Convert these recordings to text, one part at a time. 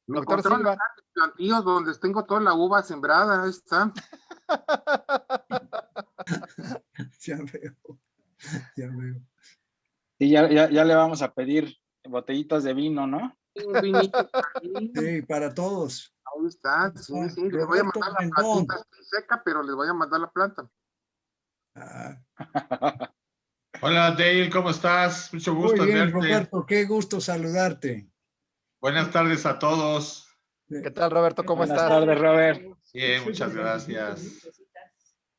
Me Doctor encontraron Silva. acá en plantíos donde tengo toda la uva sembrada. Ahí está. Ya veo, ya veo. Y ya le vamos a pedir botellitas de vino, ¿no? Un vinito ahí. Sí, para todos. Ahí está. Sí, Ah, sí. Les voy a Roberto mandar la Rendón. plantita seca, pero les voy a mandar la planta. Ah, Hola Dale, ¿cómo estás? Mucho muy gusto en bien, verte. Roberto, qué gusto saludarte. Buenas tardes a todos. ¿Qué tal, Roberto? ¿Cómo Buenas estás? tardes, Robert. Bien, muchas gracias.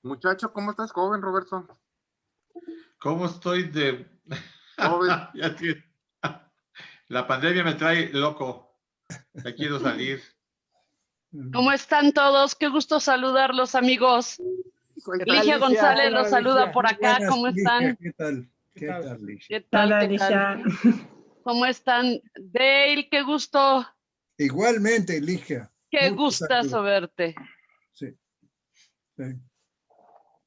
Muchacho, ¿cómo estás, joven, Roberto? ¿Cómo estoy de...? Joven. La pandemia me trae loco. Ya quiero salir. ¿Cómo están todos? Qué gusto saludarlos, amigos. ¿Qué tal, Ligia Ligia? González Hola, los saluda Ligia. por acá. Buenas, ¿Cómo Ligia, están? ¿qué tal? ¿Qué ¿Qué tal? tal, Ligia? ¿Qué tal? Hola, ¿Qué Alicia. tal? ¿Cómo están? Dale, qué gusto. Igualmente, Ligia. Qué Mucho gustazo saludo. verte. Sí. Sí.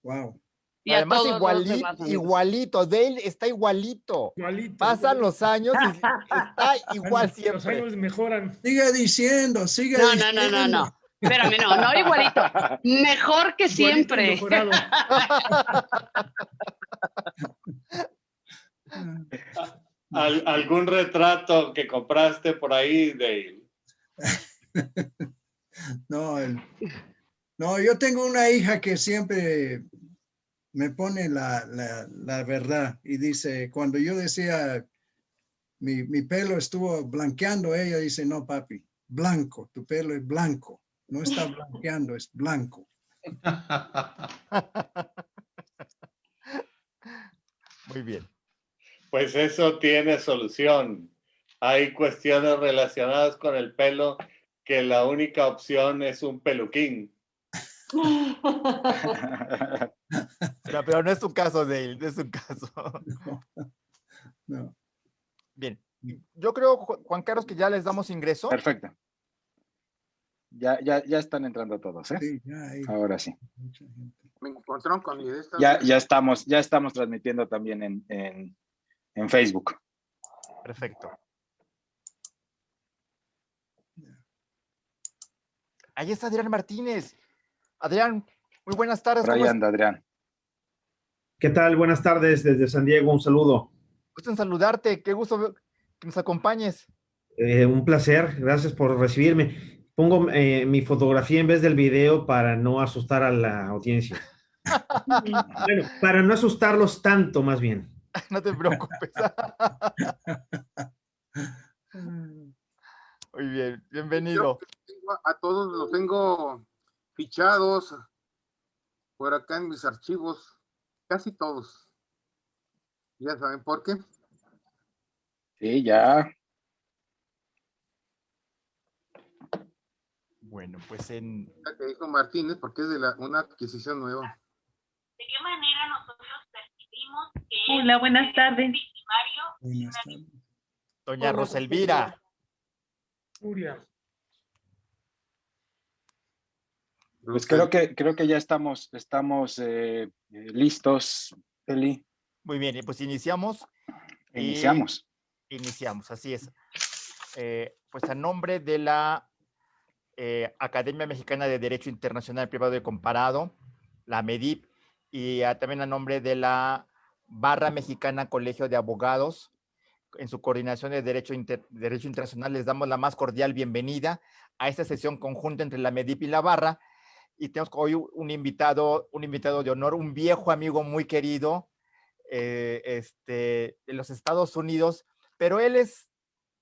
Wow. Y a Además, todos los demás amigos. igualito. Dale está igualito. Igualito. Pasan los años y está igual Los siempre. años mejoran. Siga diciendo, siga No, diciendo. no. Espérame, no igualito. Mejor que Igualito y siempre. mejorado. ¿Algún retrato que compraste por ahí, Dale? No, no, yo tengo una hija que siempre me pone la verdad y dice, cuando yo decía, mi pelo estuvo blanqueando, ella dice, no, papi, blanco, tu pelo es blanco, no está blanqueando, es blanco. Muy bien. Pues eso tiene solución. Hay cuestiones relacionadas con el pelo que la única opción es un peluquín. Pero no es tu caso, Dale, no es tu caso. No. Bien. Yo creo, Juan Carlos, que ya les damos ingreso. Perfecto. Ya están entrando todos, ¿eh? Sí, ya hay Ahora sí. mucha gente. Me encontraron con mi de estas. Ya estamos transmitiendo también en Facebook. Perfecto. Ahí está Adrián Martínez. Adrián, muy buenas tardes. Por ahí ¿Cómo anda Adrián. ¿Qué tal? Buenas tardes desde San Diego, un saludo. Gusto en saludarte, qué gusto que nos acompañes. Un placer, gracias por recibirme. Pongo mi fotografía en vez del video para no asustar a la audiencia. Bueno, para no asustarlos tanto, más bien. No te preocupes. Muy bien, bienvenido. A todos los tengo fichados por acá en mis archivos, casi todos. Ya saben por qué. Sí, ya. Bueno, pues en... La que dijo Martínez, porque es de una adquisición nueva. ¿De qué manera nosotros percibimos que Hola, buenas tardes. Buenas tardes. Doña Roselvira. Furia. Pues creo que ya estamos listos, Eli. Muy bien, pues iniciamos. Iniciamos. Iniciamos, así es. Pues a nombre de la Academia Mexicana de Derecho Internacional Privado y Comparado, la MEDIP, y también a nombre de la Barra Mexicana Colegio de Abogados, en su coordinación de Derecho Internacional, les damos la más cordial bienvenida a esta sesión conjunta entre la MEDIP y la Barra. Y tenemos hoy un invitado de honor, un viejo amigo muy querido de los Estados Unidos, pero él es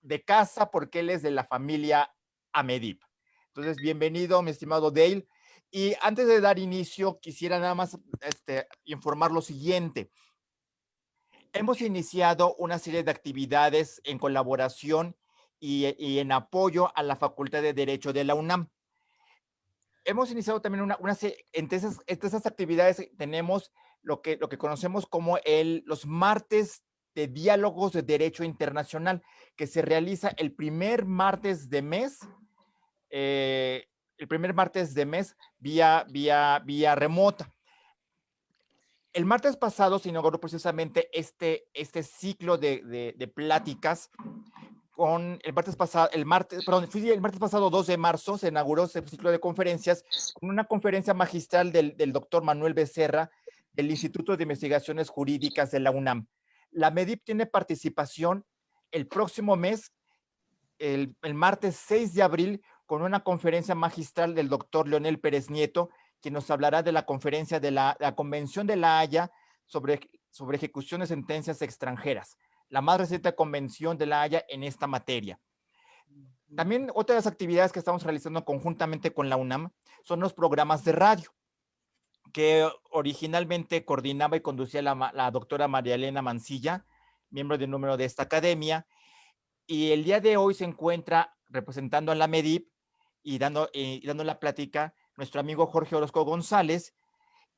de casa porque él es de la familia Amedip. Entonces, bienvenido, mi estimado Dale. Y antes de dar inicio, quisiera nada más informar lo siguiente. Hemos iniciado una serie de actividades en colaboración y en apoyo a la Facultad de Derecho de la UNAM. Hemos iniciado también entre esas actividades tenemos lo que conocemos como los martes de diálogos de derecho internacional, que se realiza el primer martes de mes, vía remota. El martes pasado se inauguró precisamente este ciclo de pláticas con el martes pasado, el martes pasado 2 de marzo se inauguró ese ciclo de conferencias con una conferencia magistral del doctor Manuel Becerra del Instituto de Investigaciones Jurídicas de la UNAM. La MEDIP tiene participación el próximo mes, el martes 6 de abril, con una conferencia magistral del doctor Leonel Pérez Nieto, quien nos hablará de la conferencia de la Convención de la Haya sobre ejecución de sentencias extranjeras, la más reciente convención de la Haya en esta materia. También otra de las actividades que estamos realizando conjuntamente con la UNAM son los programas de radio, que originalmente coordinaba y conducía la doctora María Elena Mancilla, miembro de número de esta academia, y el día de hoy se encuentra representando a la MEDIP y dando la plática nuestro amigo Jorge Orozco González,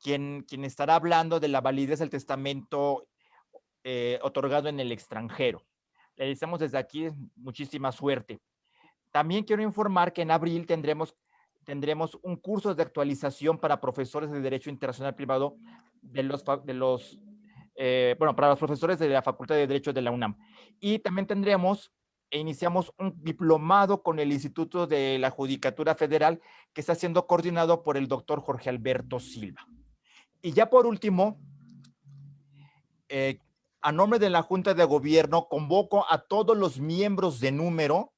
quien estará hablando de la validez del testamento otorgado en el extranjero. Le deseamos desde aquí muchísima suerte. También quiero informar que en abril tendremos un curso de actualización para profesores de Derecho Internacional Privado para los profesores de la Facultad de Derecho de la UNAM. Y también iniciamos un diplomado con el Instituto de la Judicatura Federal que está siendo coordinado por el doctor Jorge Alberto Silva. Y ya por último, a nombre de la Junta de Gobierno, convoco a todos los miembros de número,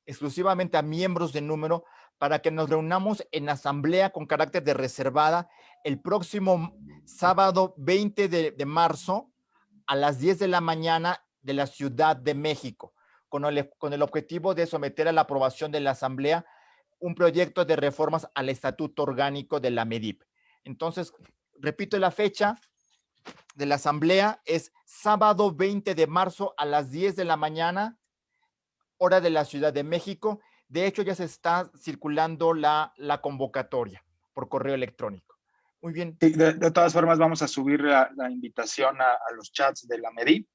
exclusivamente a miembros de número, para que nos reunamos en asamblea con carácter de reservada el próximo sábado 20 de marzo a las 10 de la mañana de la Ciudad de México, con el objetivo de someter a la aprobación de la asamblea un proyecto de reformas al estatuto orgánico de la MEDIP. Entonces, repito la fecha de la asamblea, es sábado 20 de marzo a las 10 de la mañana, hora de la Ciudad de México. De hecho, ya se está circulando la convocatoria por correo electrónico. Muy bien. Sí, de todas formas, vamos a subir la invitación a los chats de la MEDIP.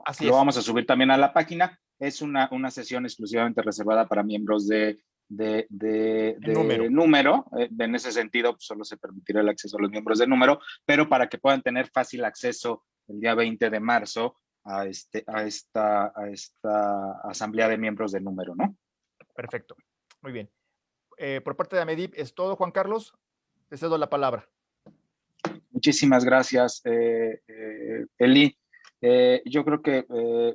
Así Lo es. vamos a subir también a la página. Es una sesión exclusivamente reservada para miembros de número. En ese sentido, pues, solo se permitirá el acceso a los miembros de número, pero para que puedan tener fácil acceso el día 20 de marzo a esta asamblea de miembros de número, ¿no? Perfecto. Muy bien. Por parte de la MEDIP es todo, Juan Carlos. Te cedo la palabra. Muchísimas gracias, Eli. Yo creo que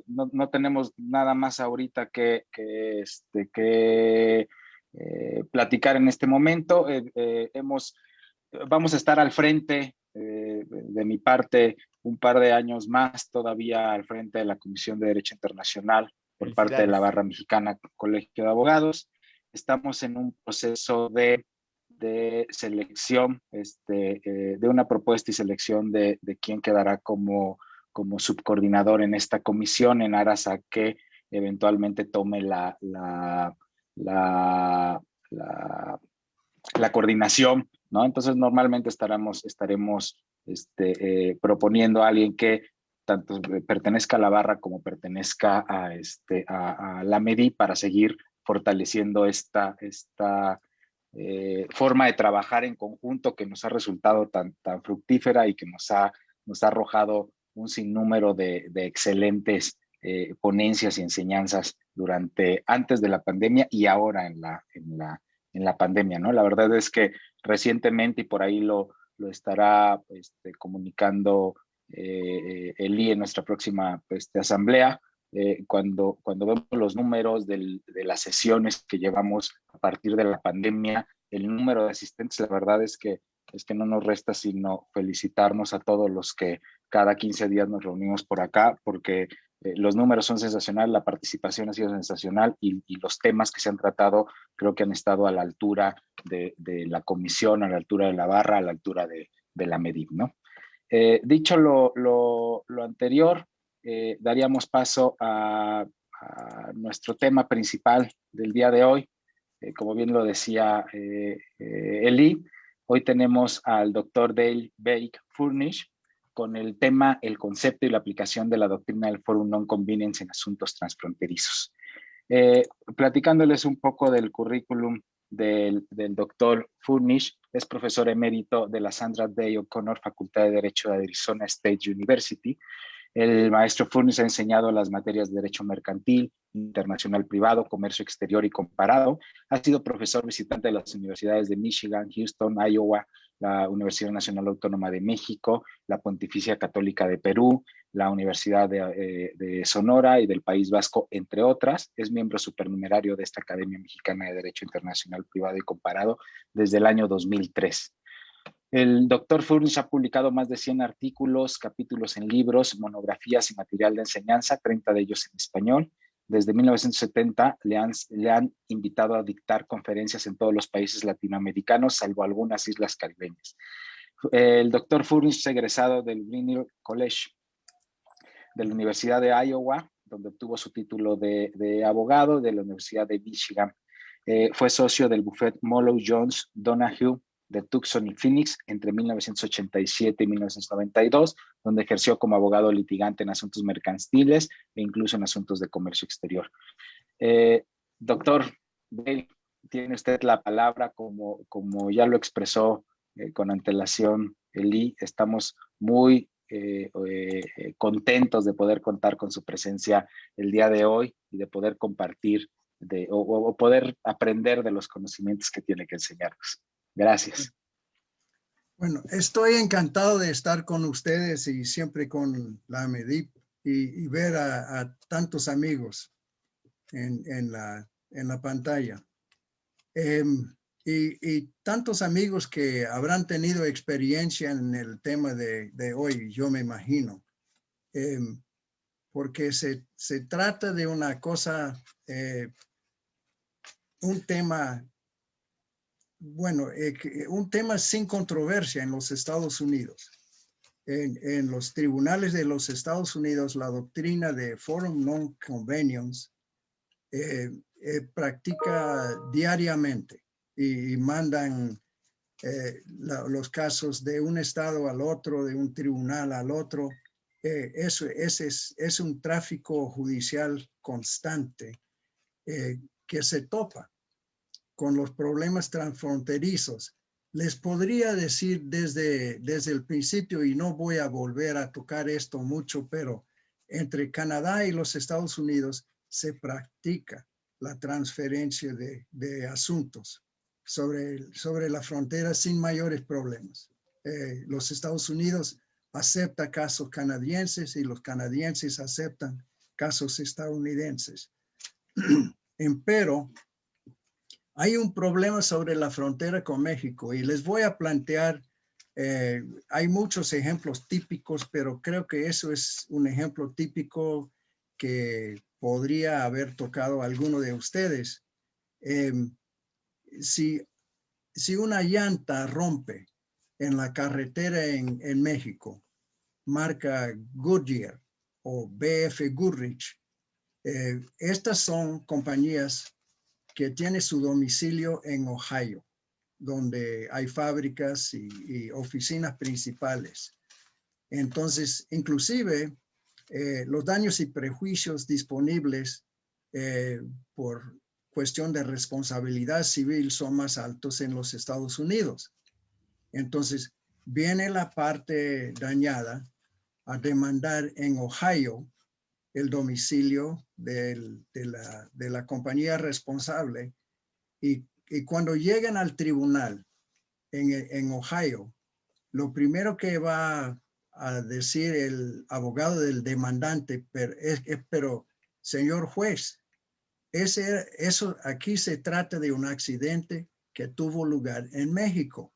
no tenemos nada más ahorita que platicar en este momento. Vamos a estar al frente, de mi parte, un par de años más todavía al frente de la Comisión de Derecho Internacional por parte de la Barra Mexicana Colegio de Abogados. Estamos en un proceso de selección, de una propuesta y selección de quién quedará como subcoordinador en esta comisión, en aras a que eventualmente tome la coordinación, ¿no? Entonces, normalmente estaremos proponiendo a alguien que tanto pertenezca a la barra como pertenezca a la MEDI para seguir fortaleciendo esta forma de trabajar en conjunto que nos ha resultado tan fructífera y que nos ha arrojado un sinnúmero de excelentes ponencias y enseñanzas antes de la pandemia y ahora en la pandemia, ¿no? La verdad es que recientemente, y por ahí lo estará comunicando Eli en nuestra próxima asamblea, cuando vemos los números de las sesiones que llevamos a partir de la pandemia, el número de asistentes, la verdad es que no nos resta sino felicitarnos a todos los que cada 15 días nos reunimos por acá, porque los números son sensacionales, la participación ha sido sensacional y los temas que se han tratado creo que han estado a la altura de la comisión, a la altura de la barra, a la altura de la MEDIP, ¿no? Dicho lo anterior, daríamos paso a nuestro tema principal del día de hoy. Como bien lo decía Eli, hoy tenemos al doctor Dale Bake-Furnish con el tema el concepto y la aplicación de la doctrina del Forum Non-Convenience en asuntos transfronterizos. Platicándoles un poco del currículum del doctor Furnish, es profesor emérito de la Sandra Day O'Connor Facultad de Derecho de Arizona State University. El maestro Furnis ha enseñado las materias de Derecho Mercantil, Internacional Privado, Comercio Exterior y Comparado. Ha sido profesor visitante de las universidades de Michigan, Houston, Iowa, la Universidad Nacional Autónoma de México, la Pontificia Católica de Perú, la Universidad de Sonora y del País Vasco, entre otras. Es miembro supernumerario de esta Academia Mexicana de Derecho Internacional Privado y Comparado desde el año 2003. El doctor Furnis ha publicado más de 100 artículos, capítulos en libros, monografías y material de enseñanza, 30 de ellos en español. Desde 1970 le han invitado a dictar conferencias en todos los países latinoamericanos, salvo algunas islas caribeñas. El doctor Furnis es egresado del Grinnell College de la Universidad de Iowa, donde obtuvo su título de abogado, de la Universidad de Michigan. Fue socio del bufete Molloy Jones Donahue de Tucson y Phoenix entre 1987 y 1992, donde ejerció como abogado litigante en asuntos mercantiles e incluso en asuntos de comercio exterior. Doctor Dale, tiene usted la palabra, como ya lo expresó con antelación Eli. Estamos muy contentos de poder contar con su presencia el día de hoy y de poder compartir o poder aprender de los conocimientos que tiene que enseñarnos. Gracias. Bueno, estoy encantado de estar con ustedes y siempre con la AMEDIP y ver a tantos amigos en la pantalla. Y tantos amigos que habrán tenido experiencia en el tema de hoy, yo me imagino. Porque se trata de una cosa, un tema... Bueno, un tema sin controversia en los Estados Unidos. En los tribunales de los Estados Unidos, la doctrina de forum non conveniens practica diariamente y mandan los casos de un estado al otro, de un tribunal al otro. Es un tráfico judicial constante que se topa con los problemas transfronterizos. Les podría decir desde el principio, y no voy a volver a tocar esto mucho, pero entre Canadá y los Estados Unidos se practica la transferencia de asuntos sobre la frontera sin mayores problemas. Los Estados Unidos aceptan casos canadienses y los canadienses aceptan casos estadounidenses. Empero, hay un problema sobre la frontera con México y les voy a plantear, hay muchos ejemplos típicos, pero creo que eso es un ejemplo típico que podría haber tocado a alguno de ustedes. Si una llanta rompe en la carretera en México, marca Goodyear o BF Goodrich, estas son compañías que tiene su domicilio en Ohio, donde hay fábricas y oficinas principales. Entonces, inclusive, los daños y prejuicios disponibles por cuestión de responsabilidad civil son más altos en los Estados Unidos. Entonces, viene la parte dañada a demandar en Ohio el domicilio de la compañía responsable y cuando lleguen al tribunal en Ohio, lo primero que va a decir el abogado del demandante pero señor juez, eso aquí se trata de un accidente que tuvo lugar en México.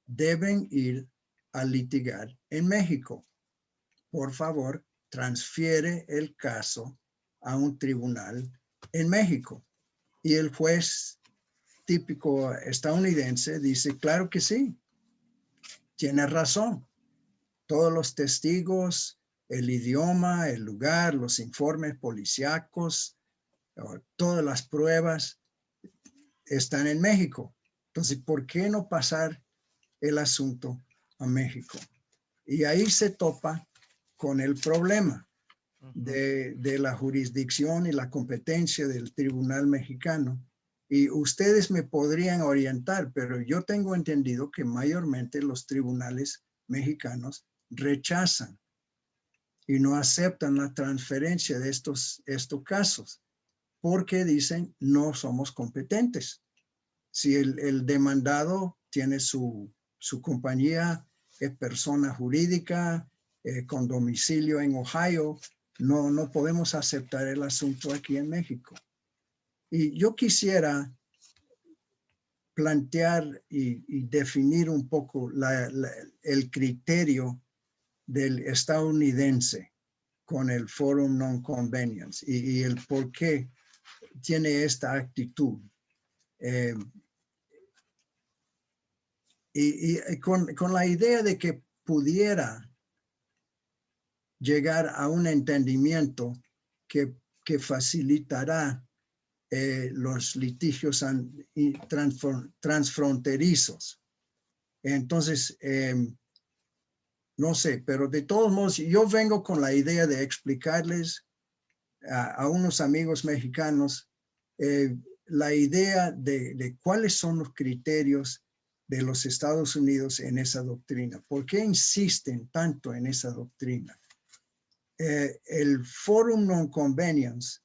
Deben ir a litigar en México. Por favor, transfiere el caso a un tribunal en México. Y el juez típico estadounidense dice, claro que sí, tiene razón. Todos los testigos, el idioma, el lugar, los informes policíacos, todas las pruebas están en México. Entonces, ¿por qué no pasar el asunto a México? Y ahí se topa con el problema de la jurisdicción y la competencia del tribunal mexicano. Y ustedes me podrían orientar, pero yo tengo entendido que mayormente los tribunales mexicanos rechazan y no aceptan la transferencia de estos casos porque dicen no somos competentes. Si el demandado tiene su compañía, es persona jurídica con domicilio en Ohio, no podemos aceptar el asunto aquí en México. Y yo quisiera plantear y definir un poco el criterio del estadounidense con el Forum Non-Convenience y el por qué tiene esta actitud. Y con la idea de que pudiera llegar a un entendimiento que facilitará los litigios transfronterizos. Entonces, no sé, pero de todos modos, yo vengo con la idea de explicarles a unos amigos mexicanos la idea de cuáles son los criterios de los Estados Unidos en esa doctrina. ¿Por qué insisten tanto en esa doctrina? El Forum Non-Convenience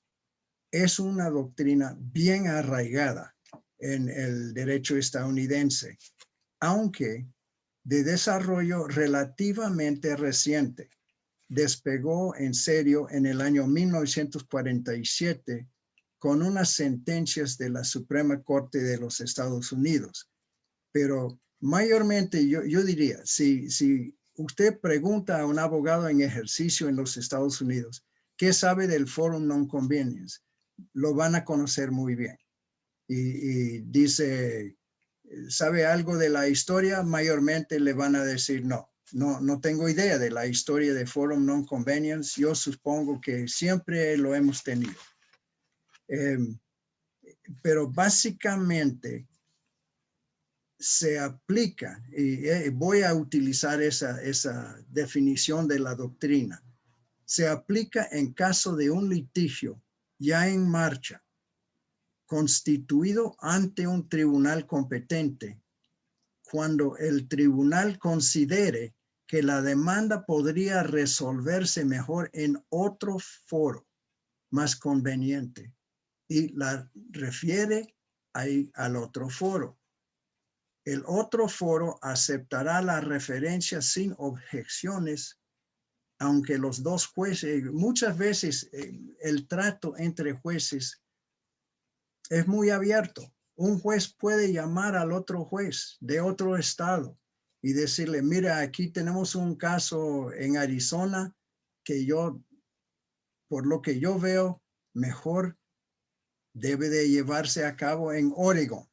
es una doctrina bien arraigada en el derecho estadounidense, aunque de desarrollo relativamente reciente. Despegó en serio en el año 1947 con unas sentencias de la Suprema Corte de los Estados Unidos. Pero mayormente yo diría, si usted pregunta a un abogado en ejercicio en los Estados Unidos, ¿qué sabe del Forum Non-Convenience? Lo van a conocer muy bien. Y dice, ¿sabe algo de la historia? Mayormente le van a decir no tengo idea de la historia de Forum Non-Convenience. Yo supongo que siempre lo hemos tenido. Pero básicamente se aplica, y voy a utilizar esa definición de la doctrina, se aplica en caso de un litigio ya en marcha, constituido ante un tribunal competente, cuando el tribunal considere que la demanda podría resolverse mejor en otro foro más conveniente y la refiere ahí al otro foro. El otro foro aceptará la referencia sin objeciones, aunque los dos jueces, muchas veces el trato entre jueces es muy abierto. Un juez puede llamar al otro juez de otro estado y decirle, mira, aquí tenemos un caso en Arizona que por lo que yo veo, mejor debe de llevarse a cabo en Oregon.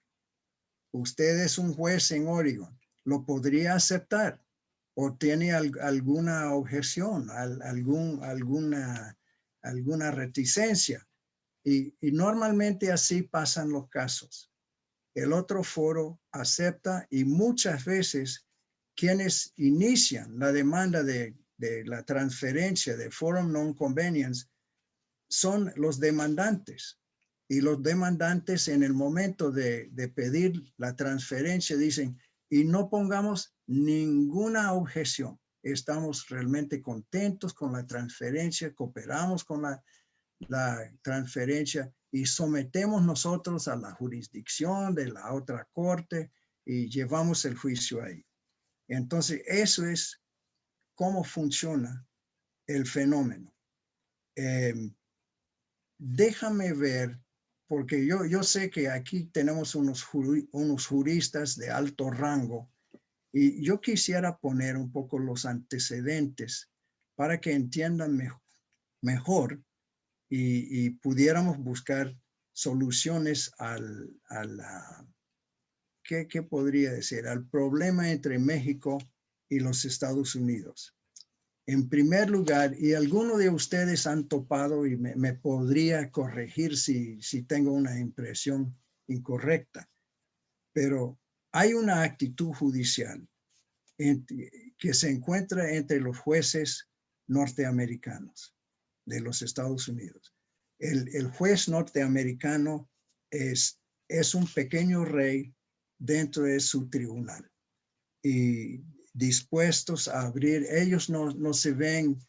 Usted es un juez en Oregon, ¿lo podría aceptar? ¿O tiene alguna objeción, alguna reticencia? Y normalmente así pasan los casos. El otro foro acepta y muchas veces quienes inician la demanda de la transferencia de Forum Non-Convenience son los demandantes. Y los demandantes en el momento de pedir la transferencia dicen, y no pongamos ninguna objeción. Estamos realmente contentos con la transferencia, cooperamos con la transferencia y sometemos nosotros a la jurisdicción de la otra corte y llevamos el juicio ahí. Entonces, eso es cómo funciona el fenómeno. Déjame ver, porque yo sé que aquí tenemos unos juristas de alto rango y yo quisiera poner un poco los antecedentes para que entiendan mejor y pudiéramos buscar soluciones ¿qué podría decir? Al problema entre México y los Estados Unidos. En primer lugar, y algunos de ustedes han topado y me podría corregir si tengo una impresión incorrecta, pero hay una actitud judicial que se encuentra entre los jueces norteamericanos de los Estados Unidos. El juez norteamericano es un pequeño rey dentro de su tribunal y dispuestos a abrir, ellos no se ven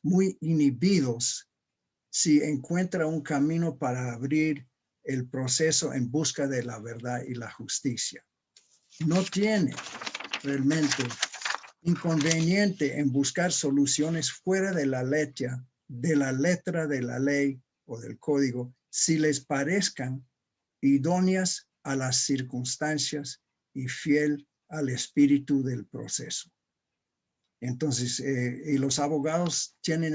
muy inhibidos si encuentra un camino para abrir el proceso en busca de la verdad y la justicia. No tiene realmente inconveniente en buscar soluciones fuera de la letra de la ley o del código si les parezcan idóneas a las circunstancias y fiel al espíritu del proceso. Entonces, y los abogados tienen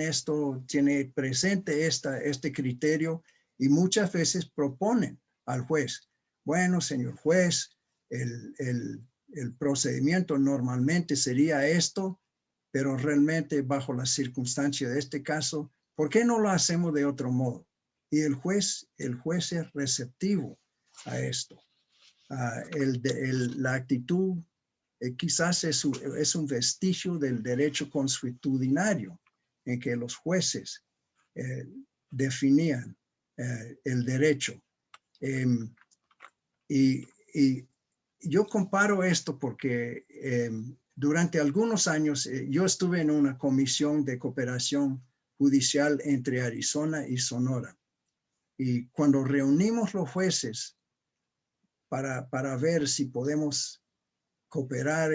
presente este criterio y muchas veces proponen al juez, bueno, señor juez, el procedimiento normalmente sería esto, pero realmente bajo las circunstancias de este caso, ¿por qué no lo hacemos de otro modo? Y el juez es receptivo a esto. La actitud quizás es un vestigio del derecho consuetudinario en que los jueces definían el derecho. Y yo comparo esto porque durante algunos años yo estuve en una comisión de cooperación judicial entre Arizona y Sonora. Y cuando reunimos los jueces para ver si podemos cooperar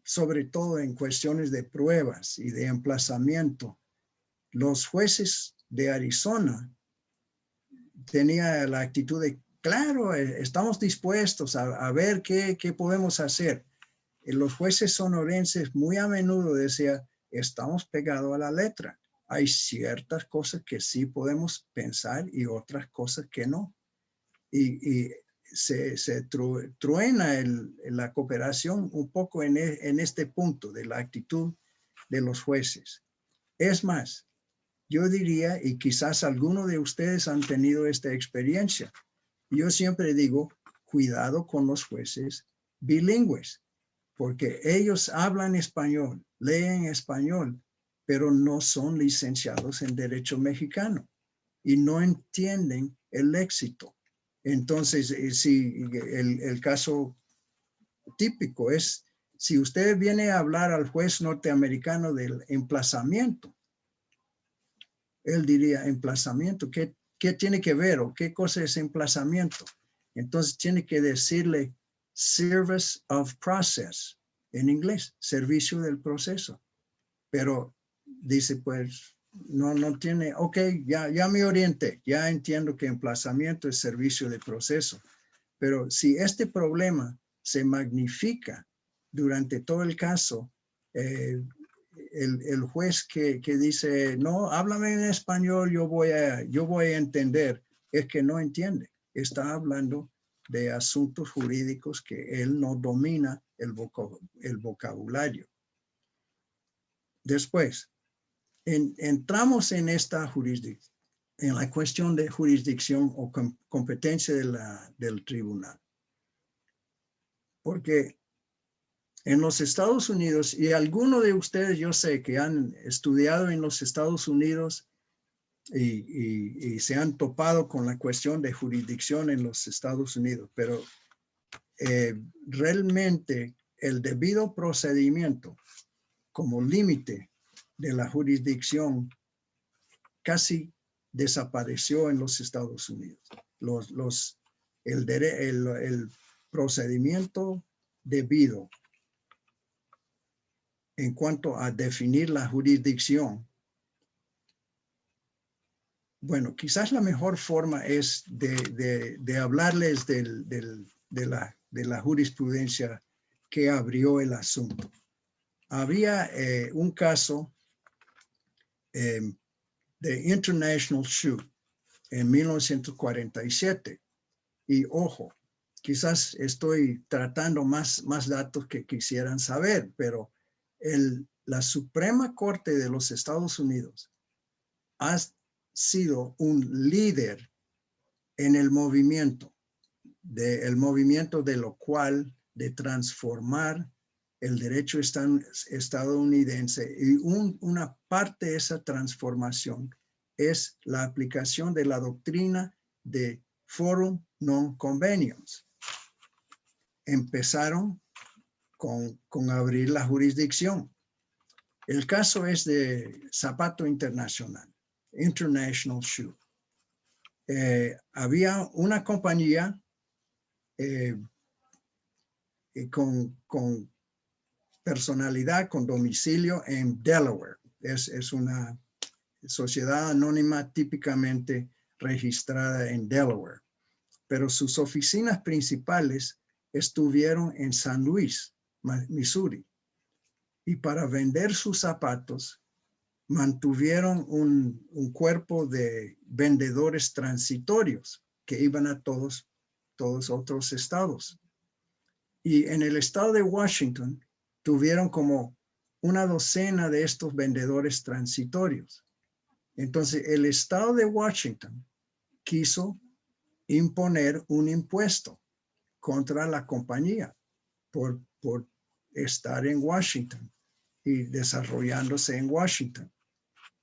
sobre todo en cuestiones de pruebas y de emplazamiento, los jueces de Arizona tenían la actitud de, claro, estamos dispuestos a ver qué podemos hacer. Los jueces sonorenses muy a menudo decían, estamos pegados a la letra. Hay ciertas cosas que sí podemos pensar y otras cosas que no. Y se truena la cooperación un poco en este punto de la actitud de los jueces. Es más, yo diría, y quizás algunos de ustedes han tenido esta experiencia, yo siempre digo, cuidado con los jueces bilingües, porque ellos hablan español, leen español, pero no son licenciados en derecho mexicano y no entienden el léxico. Entonces, si el caso típico es, si usted viene a hablar al juez norteamericano del emplazamiento, él diría, emplazamiento, ¿qué tiene que ver o qué cosa es emplazamiento? Entonces tiene que decirle service of process en inglés, servicio del proceso. Pero dice, pues, no tiene, ok, ya me orienté, ya entiendo que emplazamiento es servicio de proceso. Pero si este problema se magnifica durante todo el caso, el juez que dice, no, háblame en español, yo voy a entender, es que no entiende. Está hablando de asuntos jurídicos que él no domina el vocabulario. Después, entramos en esta jurisdicción, en la cuestión de jurisdicción o competencia del tribunal. Porque en los Estados Unidos, y algunos de ustedes yo sé que han estudiado en los Estados Unidos y se han topado con la cuestión de jurisdicción en los Estados Unidos, pero realmente el debido procedimiento como límite de la jurisdicción casi desapareció en los Estados Unidos. El procedimiento debido en cuanto a definir la jurisdicción. Bueno, quizás la mejor forma es de hablarles de la jurisprudencia que abrió el asunto. Había un caso de International Shoe en 1947. Y ojo, quizás estoy tratando más datos que quisieran saber, pero la Suprema Corte de los Estados Unidos ha sido un líder en el movimiento de lo cual de transformar el derecho estadounidense, y una parte de esa transformación es la aplicación de la doctrina de forum non conveniens. Empezaron con abrir la jurisdicción. El caso es de zapato internacional, International Shoe. Había una compañía con personalidad, con domicilio en Delaware. Es una sociedad anónima típicamente registrada en Delaware, pero sus oficinas principales estuvieron en San Luis, Missouri. Y para vender sus zapatos, mantuvieron un cuerpo de vendedores transitorios que iban a todos otros estados. Y en el estado de Washington tuvieron como una docena de estos vendedores transitorios. Entonces, el estado de Washington quiso imponer un impuesto contra la compañía por estar en Washington y desarrollándose en Washington.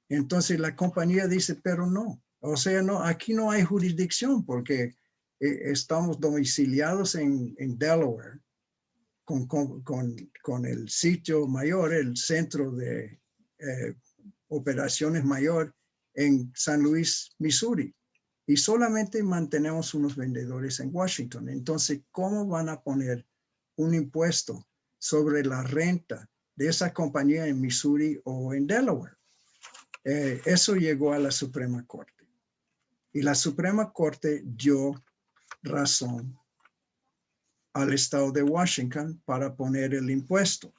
Entonces la compañía dice, pero no, o sea, no, aquí no hay jurisdicción porque estamos domiciliados en Delaware con el sitio mayor, el centro de operaciones mayor en San Luis, Missouri. Y solamente mantenemos unos vendedores en Washington. Entonces, ¿cómo van a poner un impuesto sobre la renta de esa compañía en Missouri o en Delaware? Eso llegó a la Suprema Corte. Y la Suprema Corte dio razón al estado de Washington para poner el impuesto.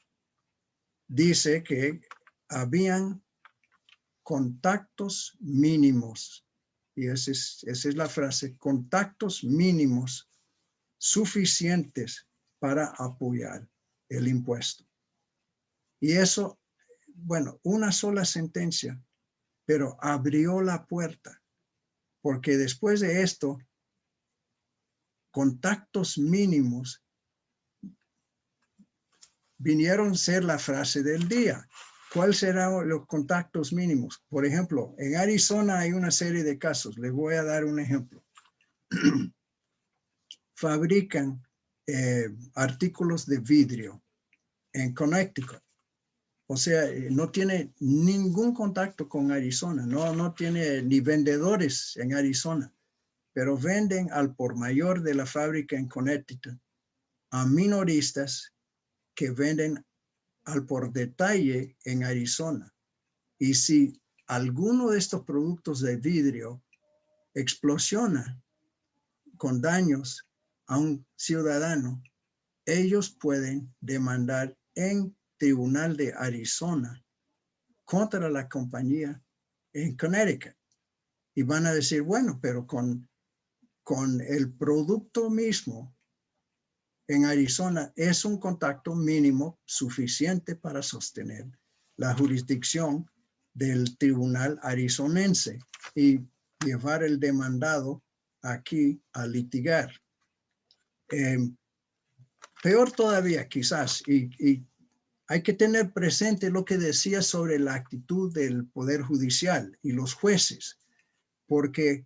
Dice que habían contactos mínimos, y esa es la frase, contactos mínimos suficientes para apoyar el impuesto. Y eso, bueno, una sola sentencia, pero abrió la puerta, porque después de esto, contactos mínimos vinieron a ser la frase del día. ¿Cuáles serán los contactos mínimos? Por ejemplo, en Arizona hay una serie de casos. Les voy a dar un ejemplo. Fabrican artículos de vidrio en Connecticut. O sea, no tiene ningún contacto con Arizona. No tiene ni vendedores en Arizona. Pero venden al por mayor de la fábrica en Connecticut a minoristas que venden al por detalle en Arizona. Y si alguno de estos productos de vidrio explosiona con daños a un ciudadano, ellos pueden demandar en Tribunal de Arizona contra la compañía en Connecticut. Y van a decir, bueno, pero con el producto mismo en Arizona es un contacto mínimo suficiente para sostener la jurisdicción del tribunal arizonense y llevar el demandado aquí a litigar. Peor todavía, quizás, y hay que tener presente lo que decía sobre la actitud del Poder Judicial y los jueces, porque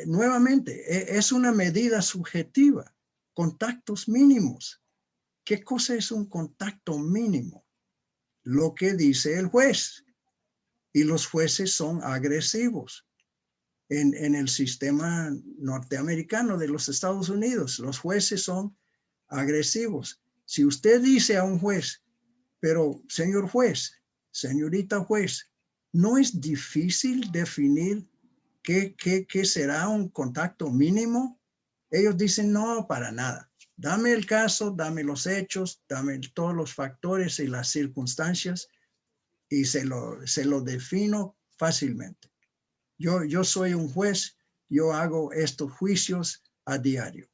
nuevamente, es una medida subjetiva. Contactos mínimos. ¿Qué cosa es un contacto mínimo? Lo que dice el juez. Y los jueces son agresivos. En el sistema norteamericano de los Estados Unidos, los jueces son agresivos. Si usted dice a un juez, pero señor juez, señorita juez, ¿no es difícil definir qué será un contacto mínimo? Ellos dicen, no, para nada. Dame el caso, dame los hechos, dame todos los factores y las circunstancias y se lo defino fácilmente. Yo soy un juez, yo hago estos juicios a diario.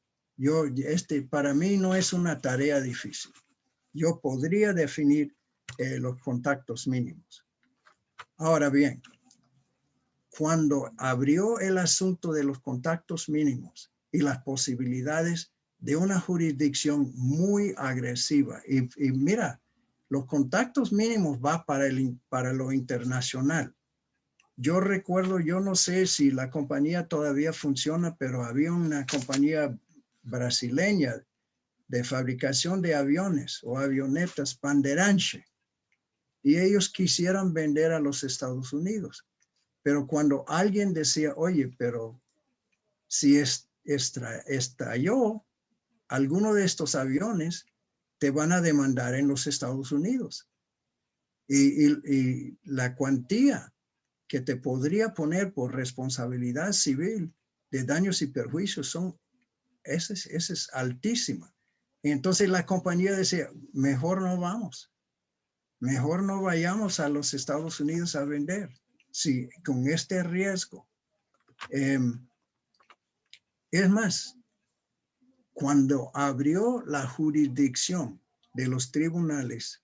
Para mí no es una tarea difícil. Yo podría definir los contactos mínimos. Ahora bien, cuando abrió el asunto de los contactos mínimos y las posibilidades de una jurisdicción muy agresiva. Y mira, los contactos mínimos va para lo internacional. Yo recuerdo, yo no sé si la compañía todavía funciona, pero había una compañía brasileña de fabricación de aviones o avionetas, Bandeirantes. y ellos quisieran vender a los Estados Unidos. Pero cuando alguien decía, oye, pero si estalló alguno de estos aviones, te van a demandar en los Estados Unidos. Y la cuantía que te podría poner por responsabilidad civil de daños y perjuicios esa es altísima. Y entonces la compañía decía, mejor no vamos. Mejor no vayamos a los Estados Unidos a vender. Sí, con este riesgo. Es más, cuando abrió la jurisdicción de los tribunales,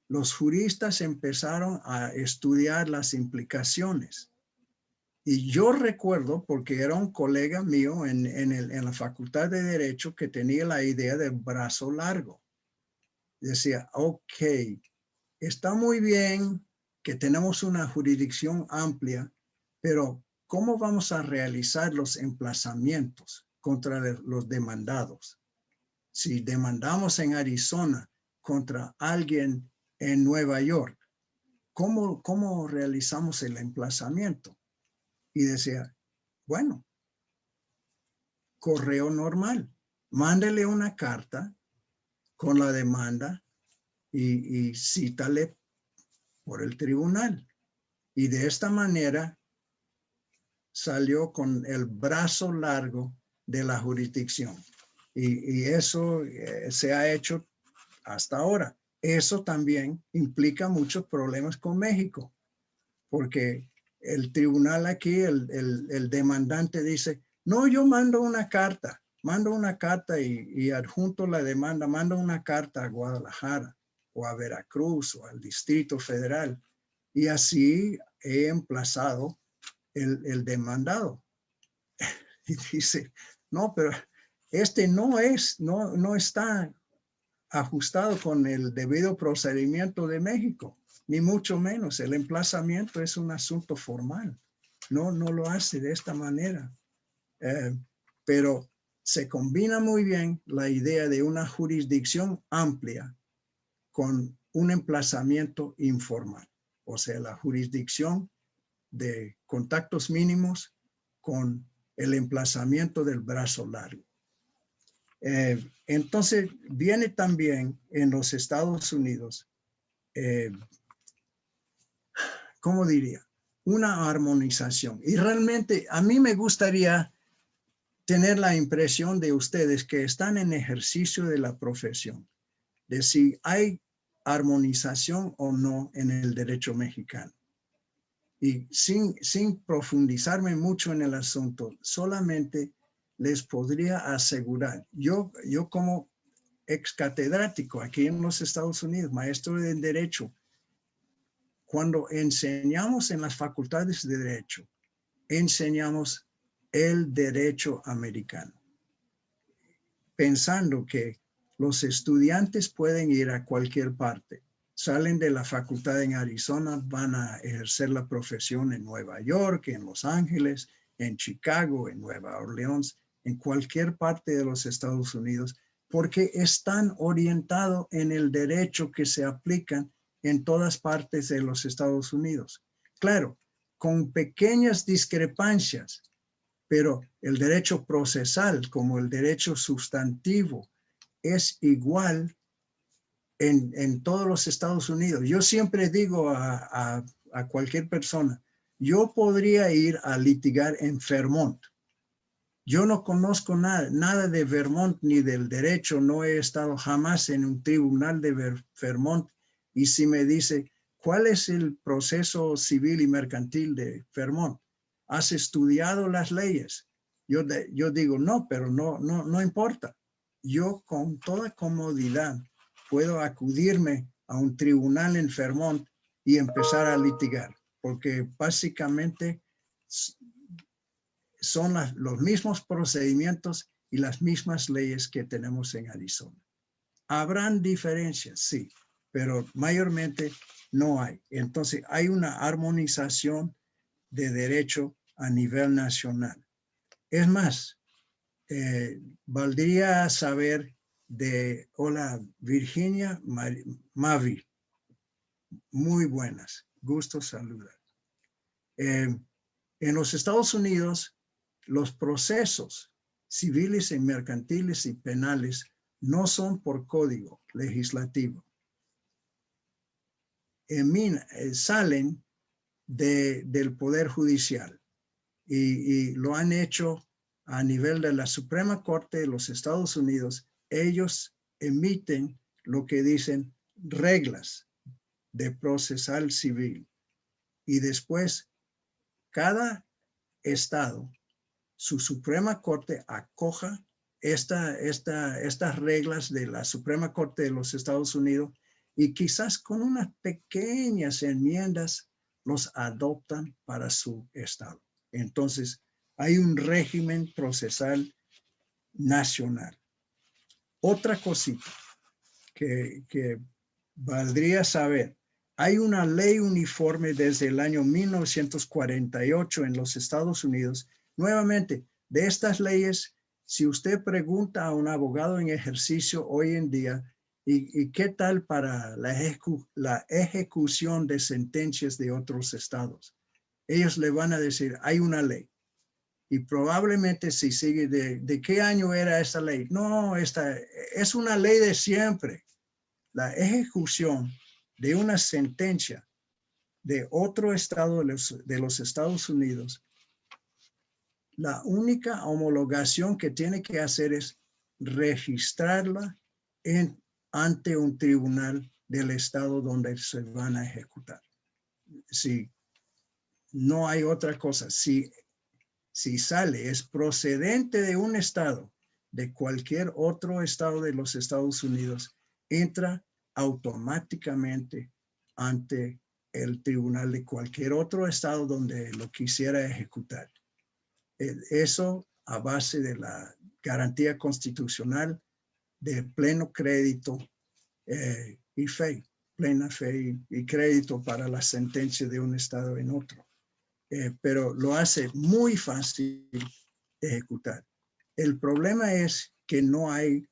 los juristas empezaron a estudiar las implicaciones. Y yo recuerdo, porque era un colega mío en la Facultad de Derecho que tenía la idea del brazo largo. Decía, ok, está muy bien que tenemos una jurisdicción amplia, pero ¿cómo vamos a realizar los emplazamientos contra los demandados? Si demandamos en Arizona contra alguien en Nueva York, ¿cómo realizamos el emplazamiento? Y decía, bueno, correo normal, mándele una carta con la demanda y cítale por el tribunal. Y de esta manera salió con el brazo largo de la jurisdicción. Y eso se ha hecho hasta ahora. Eso también implica muchos problemas con México, porque el tribunal aquí, el demandante dice, no, yo mando una carta y adjunto la demanda, mando una carta a Guadalajara o a Veracruz o al Distrito Federal. Y así he emplazado el demandado. Y dice, no, pero este no está ajustado con el debido procedimiento de México, ni mucho menos. El emplazamiento es un asunto formal. No lo hace de esta manera. Pero se combina muy bien la idea de una jurisdicción amplia con un emplazamiento informal. O sea, la jurisdicción de contactos mínimos con el emplazamiento del brazo largo. Entonces, viene también en los Estados Unidos, ¿cómo diría? Una armonización. Y realmente a mí me gustaría tener la impresión de ustedes que están en ejercicio de la profesión, de si hay armonización o no en el derecho mexicano. Y sin profundizarme mucho en el asunto, solamente les podría asegurar, yo como ex catedrático aquí en los Estados Unidos, maestro de derecho, cuando enseñamos en las facultades de derecho, enseñamos el derecho americano, pensando que los estudiantes pueden ir a cualquier parte. Salen de la facultad en Arizona, van a ejercer la profesión en Nueva York, en Los Ángeles, en Chicago, en Nueva Orleans, en cualquier parte de los Estados Unidos, porque están orientados en el derecho que se aplican en todas partes de los Estados Unidos. Claro, con pequeñas discrepancias, pero el derecho procesal como el derecho sustantivo es igual en todos los Estados Unidos. Yo siempre digo a cualquier persona, yo podría ir a litigar en Vermont. Yo no conozco nada de Vermont ni del derecho, no he estado jamás en un tribunal de Vermont. Y si me dice, ¿cuál es el proceso civil y mercantil de Vermont? ¿Has estudiado las leyes? Yo digo, no, pero no importa. Yo con toda comodidad puedo acudirme a un tribunal en Vermont y empezar a litigar, porque básicamente son los mismos procedimientos y las mismas leyes que tenemos en Arizona. Habrán diferencias, sí, pero mayormente no hay. Entonces hay una armonización de derecho a nivel nacional. Es más, valdría saber hola Virginia Mavi. muy buenas. Gusto saludar. En los Estados Unidos, los procesos civiles y mercantiles y penales no son por código legislativo. Salen del Poder Judicial y lo han hecho a nivel de la Suprema Corte de los Estados Unidos. Ellos emiten lo que dicen reglas de procesal civil y después cada estado, su Suprema Corte acoja estas reglas de la Suprema Corte de los Estados Unidos y quizás con unas pequeñas enmiendas los adoptan para su estado. Entonces, hay un régimen procesal nacional. Otra cosita que valdría saber. Hay una ley uniforme desde el año 1948 en los Estados Unidos. Nuevamente, de estas leyes, si usted pregunta a un abogado en ejercicio hoy en día, ¿y qué tal para la ejecución de sentencias de otros estados? Ellos le van a decir, hay una ley. Y probablemente si sigue, ¿de qué año era esa ley? No, esta es una ley de siempre. La ejecución de una sentencia de otro estado de los Estados Unidos, la única homologación que tiene que hacer es registrarla ante un tribunal del estado donde se van a ejecutar. Si no hay otra cosa, si sale, es procedente de un estado, de cualquier otro estado de los Estados Unidos, entra automáticamente ante el tribunal de cualquier otro estado donde lo quisiera ejecutar. Eso a base de la garantía constitucional de pleno crédito y fe, plena fe y crédito para la sentencia de un estado en otro. Pero lo hace muy fácil de ejecutar. El problema es que no hay,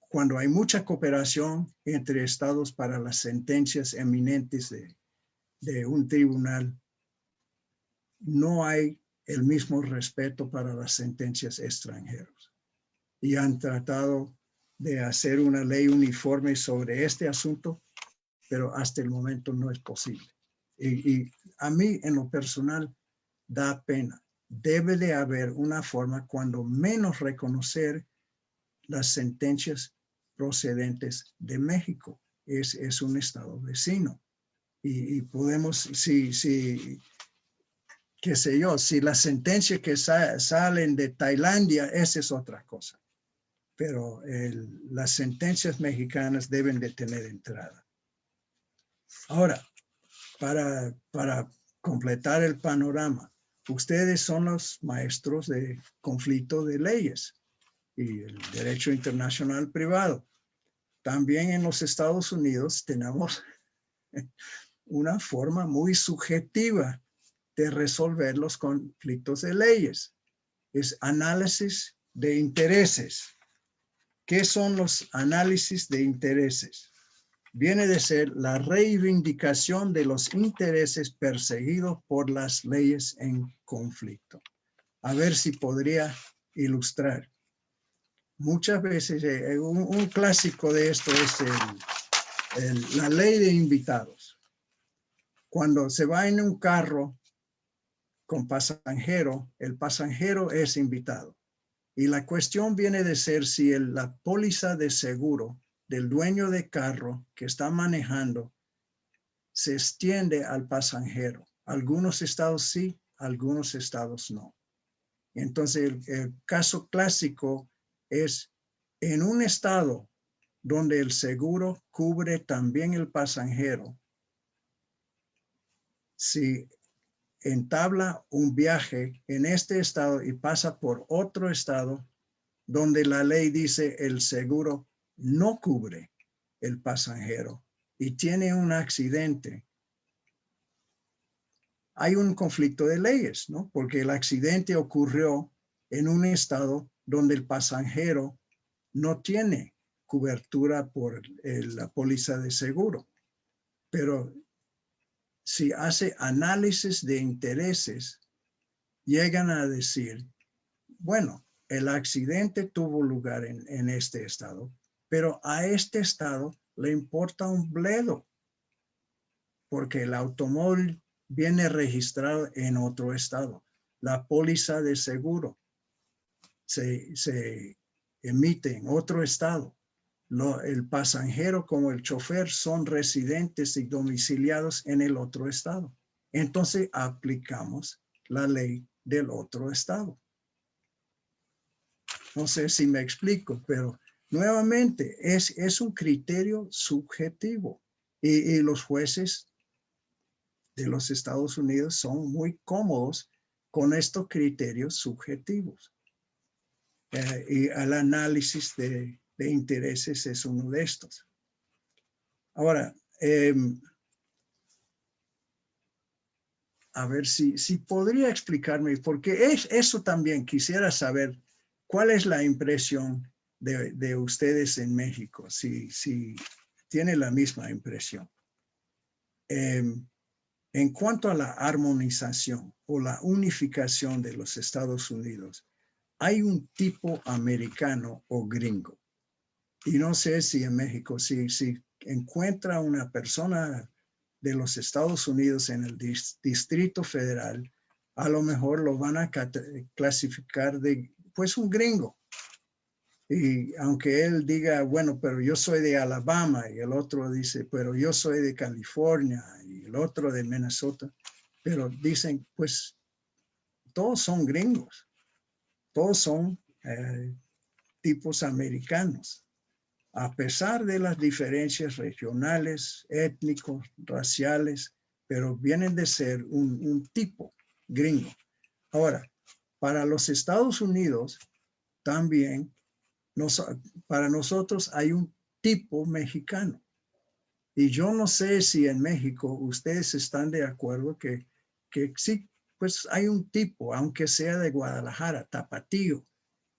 cuando hay mucha cooperación entre estados para las sentencias eminentes de un tribunal, no hay el mismo respeto para las sentencias extranjeras. Y han tratado de hacer una ley uniforme sobre este asunto, pero hasta el momento no es posible. Y a mí, en lo personal, da pena. Debe de haber una forma, cuando menos, reconocer las sentencias procedentes de México. Es un estado vecino. Y podemos, qué sé yo, si las sentencias que salen de Tailandia, esa es otra cosa. Pero las sentencias mexicanas deben de tener entrada. Ahora, para completar el panorama, ustedes son los maestros de conflicto de leyes y el derecho internacional privado. También en los Estados Unidos tenemos una forma muy subjetiva de resolver los conflictos de leyes. Es análisis de intereses. ¿Qué son los análisis de intereses? Viene de ser la reivindicación de los intereses perseguidos por las leyes en conflicto. A ver si podría ilustrar. Muchas veces, un clásico de esto es la ley de invitados. Cuando se va en un carro con pasajero, el pasajero es invitado. Y la cuestión viene de ser si la póliza de seguro del dueño de carro que está manejando se extiende al pasajero. Algunos estados sí, algunos estados no. Entonces, el caso clásico es en un estado donde el seguro cubre también el pasajero. Si entabla un viaje en este estado y pasa por otro estado donde la ley dice el seguro no cubre el pasajero y tiene un accidente, hay un conflicto de leyes, ¿no? Porque el accidente ocurrió en un estado donde el pasajero no tiene cobertura por la póliza de seguro. pero si hace análisis de intereses, llegan a decir, bueno, el accidente tuvo lugar en este estado, pero a este estado le importa un bledo, porque el automóvil viene registrado en otro estado. La póliza de seguro se emite en otro estado. El pasajero como el chofer son residentes y domiciliados en el otro estado. Entonces aplicamos la ley del otro estado. No sé si me explico, pero nuevamente es un criterio subjetivo y los jueces de los Estados Unidos son muy cómodos con estos criterios subjetivos. Y el análisis de intereses es uno de estos. Ahora, a ver si podría explicarme, porque eso también quisiera saber cuál es la impresión de ustedes en México, si tiene la misma impresión. En cuanto a la armonización o la unificación de los Estados Unidos, hay un tipo americano o gringo. Y no sé si en México, si encuentra una persona de los Estados Unidos en el Distrito Federal, a lo mejor lo van a clasificar de, pues, un gringo. Y aunque él diga, bueno, pero yo soy de Alabama, y el otro dice, pero yo soy de California, y el otro de Minnesota, pero dicen, pues, todos son gringos, todos son tipos americanos, a pesar de las diferencias regionales, étnicos, raciales, pero vienen de ser un tipo gringo. Ahora, para los Estados Unidos, también, para nosotros hay un tipo mexicano. Y yo no sé si en México ustedes están de acuerdo que sí, pues hay un tipo, aunque sea de Guadalajara, tapatío,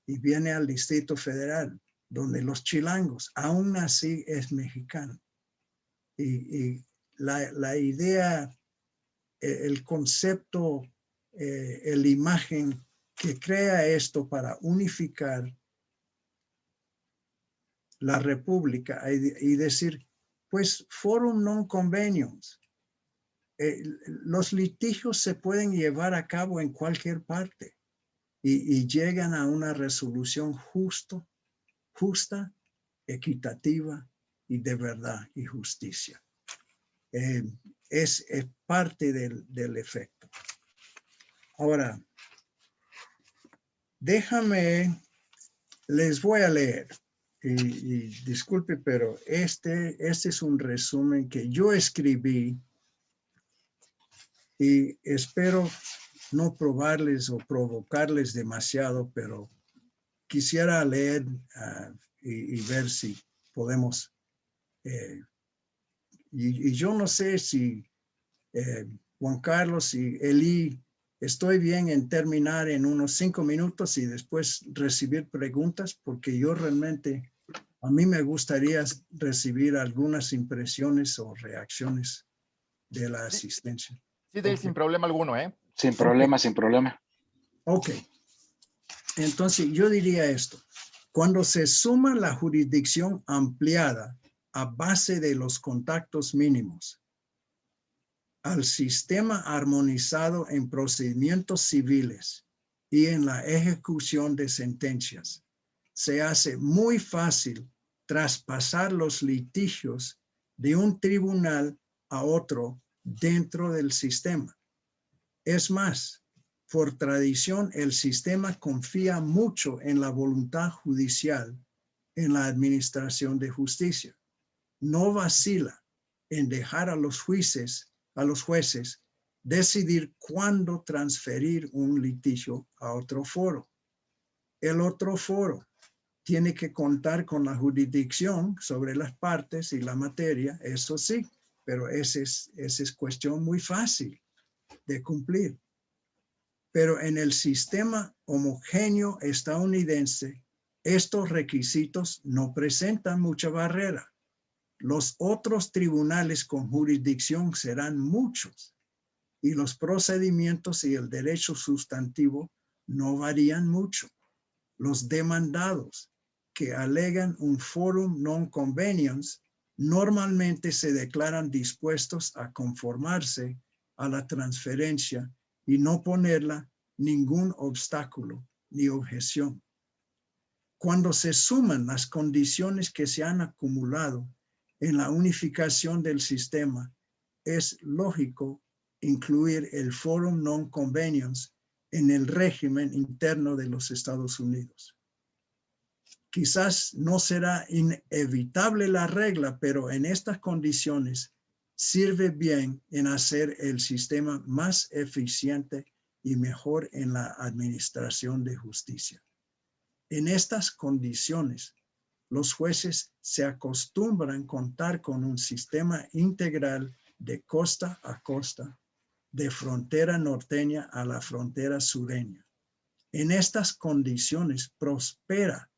y viene al Distrito Federal, donde los chilangos, aún así es mexicano. Y la idea, el concepto, la imagen que crea esto para unificar la república y decir, pues, forum non conveniens. Los litigios se pueden llevar a cabo en cualquier parte y llegan a una resolución justa, equitativa y de verdad y justicia. Es parte del efecto. Ahora, les voy a leer. Y disculpe, pero este es un resumen que yo escribí y espero no probarles o provocarles demasiado, pero quisiera leer y ver si podemos. Y yo no sé si Juan Carlos y Eli, estoy bien en terminar en unos 5 minutos y después recibir preguntas, porque yo realmente, a mí me gustaría recibir algunas impresiones o reacciones de la asistencia. Sí, Dale, sin problema alguno, ¿eh? Sin problema, sin problema. Ok. Entonces, yo diría esto. Cuando se suma la jurisdicción ampliada a base de los contactos mínimos al sistema armonizado en procedimientos civiles y en la ejecución de sentencias, se hace muy fácil traspasar los litigios de un tribunal a otro dentro del sistema. Es más, por tradición, el sistema confía mucho en la voluntad judicial en la administración de justicia. No vacila en dejar a los jueces decidir cuándo transferir un litigio a otro foro. El otro foro tiene que contar con la jurisdicción sobre las partes y la materia, eso sí, pero esa es cuestión muy fácil de cumplir. Pero en el sistema homogéneo estadounidense, estos requisitos no presentan mucha barrera. los otros tribunales con jurisdicción serán muchos y los procedimientos y el derecho sustantivo no varían mucho. Los demandados que alegan un forum non conveniens normalmente se declaran dispuestos a conformarse a la transferencia y no ponerla ningún obstáculo ni objeción. Cuando se suman las condiciones que se han acumulado en la unificación del sistema, es lógico incluir el forum non conveniens en el régimen interno de los Estados Unidos. Quizás no será inevitable la regla, pero en estas condiciones sirve bien en hacer el sistema más eficiente y mejor en la administración de justicia. En estas condiciones, los jueces se acostumbran a contar con un sistema integral de costa a costa, de frontera norteña a la frontera sureña. En estas condiciones prospera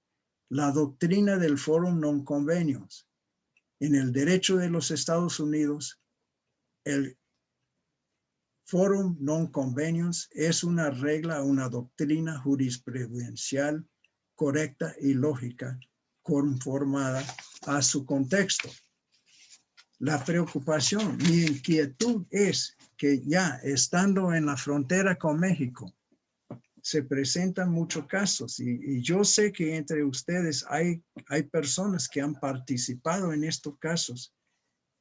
la doctrina del forum non conveniens. En el derecho de los Estados Unidos, el forum non conveniens es una regla, una doctrina jurisprudencial correcta y lógica, conformada a su contexto. La preocupación, mi inquietud es que ya estando en la frontera con México, se presentan muchos casos y yo sé que entre ustedes hay personas que han participado en estos casos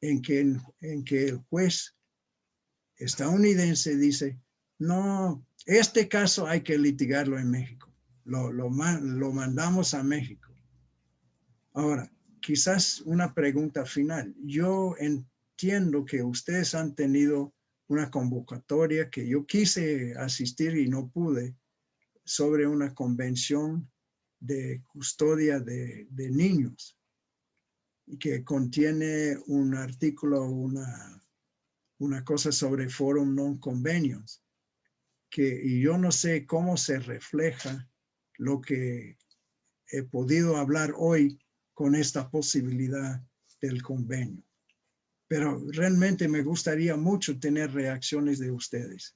en que el juez estadounidense dice, no, este caso hay que litigarlo en México, lo mandamos a México. Ahora, quizás una pregunta final. Yo entiendo que ustedes han tenido una convocatoria que yo quise asistir y no pude, sobre una convención de custodia de niños y que contiene un artículo, una cosa sobre forum non conveniens, y yo no sé cómo se refleja lo que he podido hablar hoy con esta posibilidad del convenio. Pero realmente me gustaría mucho tener reacciones de ustedes.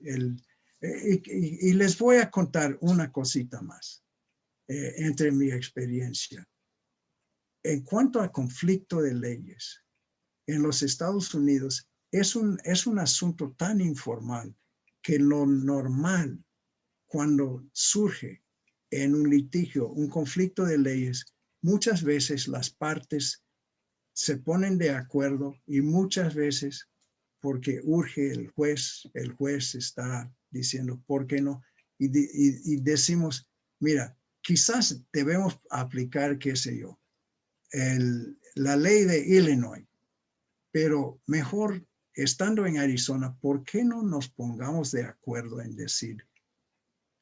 Y les voy a contar una cosita más entre mi experiencia. En cuanto al conflicto de leyes, en los Estados Unidos es un asunto tan informal que lo normal cuando surge en un litigio, un conflicto de leyes, muchas veces las partes se ponen de acuerdo y muchas veces porque urge el juez está diciendo, ¿por qué no? Y decimos, mira, quizás debemos aplicar, qué sé yo, la ley de Illinois, pero mejor estando en Arizona, ¿por qué no nos pongamos de acuerdo en decir,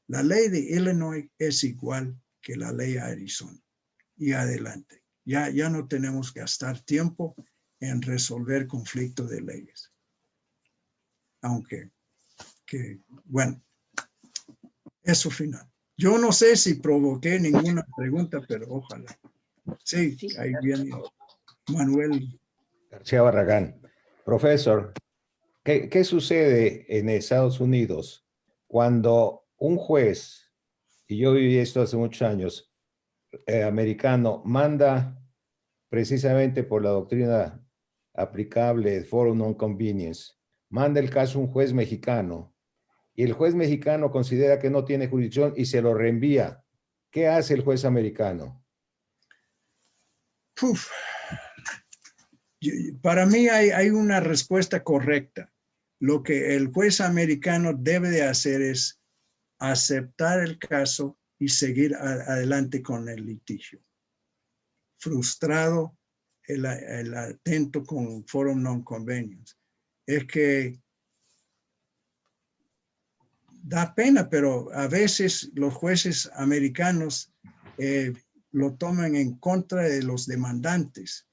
la ley de Illinois es igual que la ley de Arizona? Y adelante. Ya no tenemos que gastar tiempo en resolver conflictos de leyes. Aunque, bueno, eso final. Yo no sé si provoqué ninguna pregunta, pero ojalá. Sí, ahí viene Manuel García Barragán. Profesor, ¿qué sucede en Estados Unidos cuando un juez, y yo viví esto hace muchos años, americano, manda precisamente por la doctrina aplicable de forum non conveniens, manda el caso a un juez mexicano y el juez mexicano considera que no tiene jurisdicción y se lo reenvía? ¿Qué hace el juez americano? Para mí hay una respuesta correcta. Lo que el juez americano debe de hacer es aceptar el caso y seguir adelante con el litigio. Frustrado el atento con forum non conveniens. Es que da pena, pero a veces los jueces americanos lo toman en contra de los demandantes.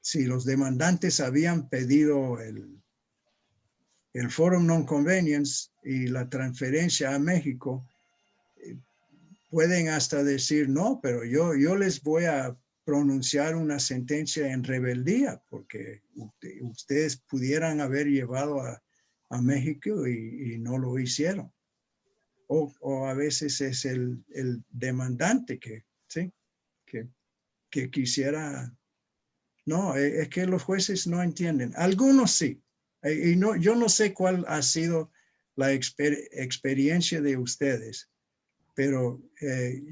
Si los demandantes habían pedido el forum non conveniens y la transferencia a México, pueden hasta decir, no, pero yo les voy a pronunciar una sentencia en rebeldía, porque ustedes pudieran haber llevado a México y no lo hicieron. O a veces es el demandante que, ¿sí? que quisiera. No, es que los jueces no entienden. Algunos sí. Y no, yo no sé cuál ha sido la experiencia de ustedes, pero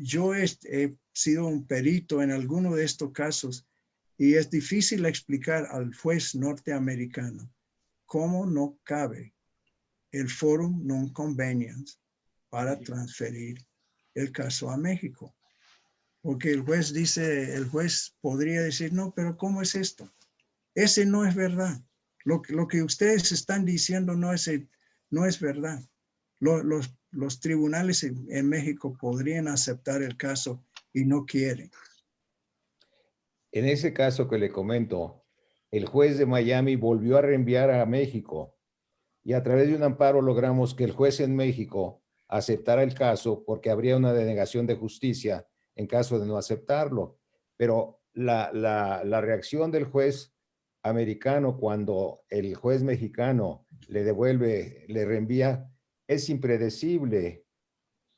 yo he sido un perito en alguno de estos casos y es difícil explicar al juez norteamericano cómo no cabe el forum non conveniens para transferir el caso a México. Porque el juez podría decir, no, pero ¿cómo es esto? Ese no es verdad. Lo que ustedes están diciendo no es verdad. Los tribunales en México podrían aceptar el caso y no quieren. En ese caso que le comento, el juez de Miami volvió a reenviar a México y a través de un amparo logramos que el juez en México aceptara el caso porque habría una denegación de justicia en caso de no aceptarlo. Pero la reacción del juez americano cuando el juez mexicano le devuelve, le reenvía, es impredecible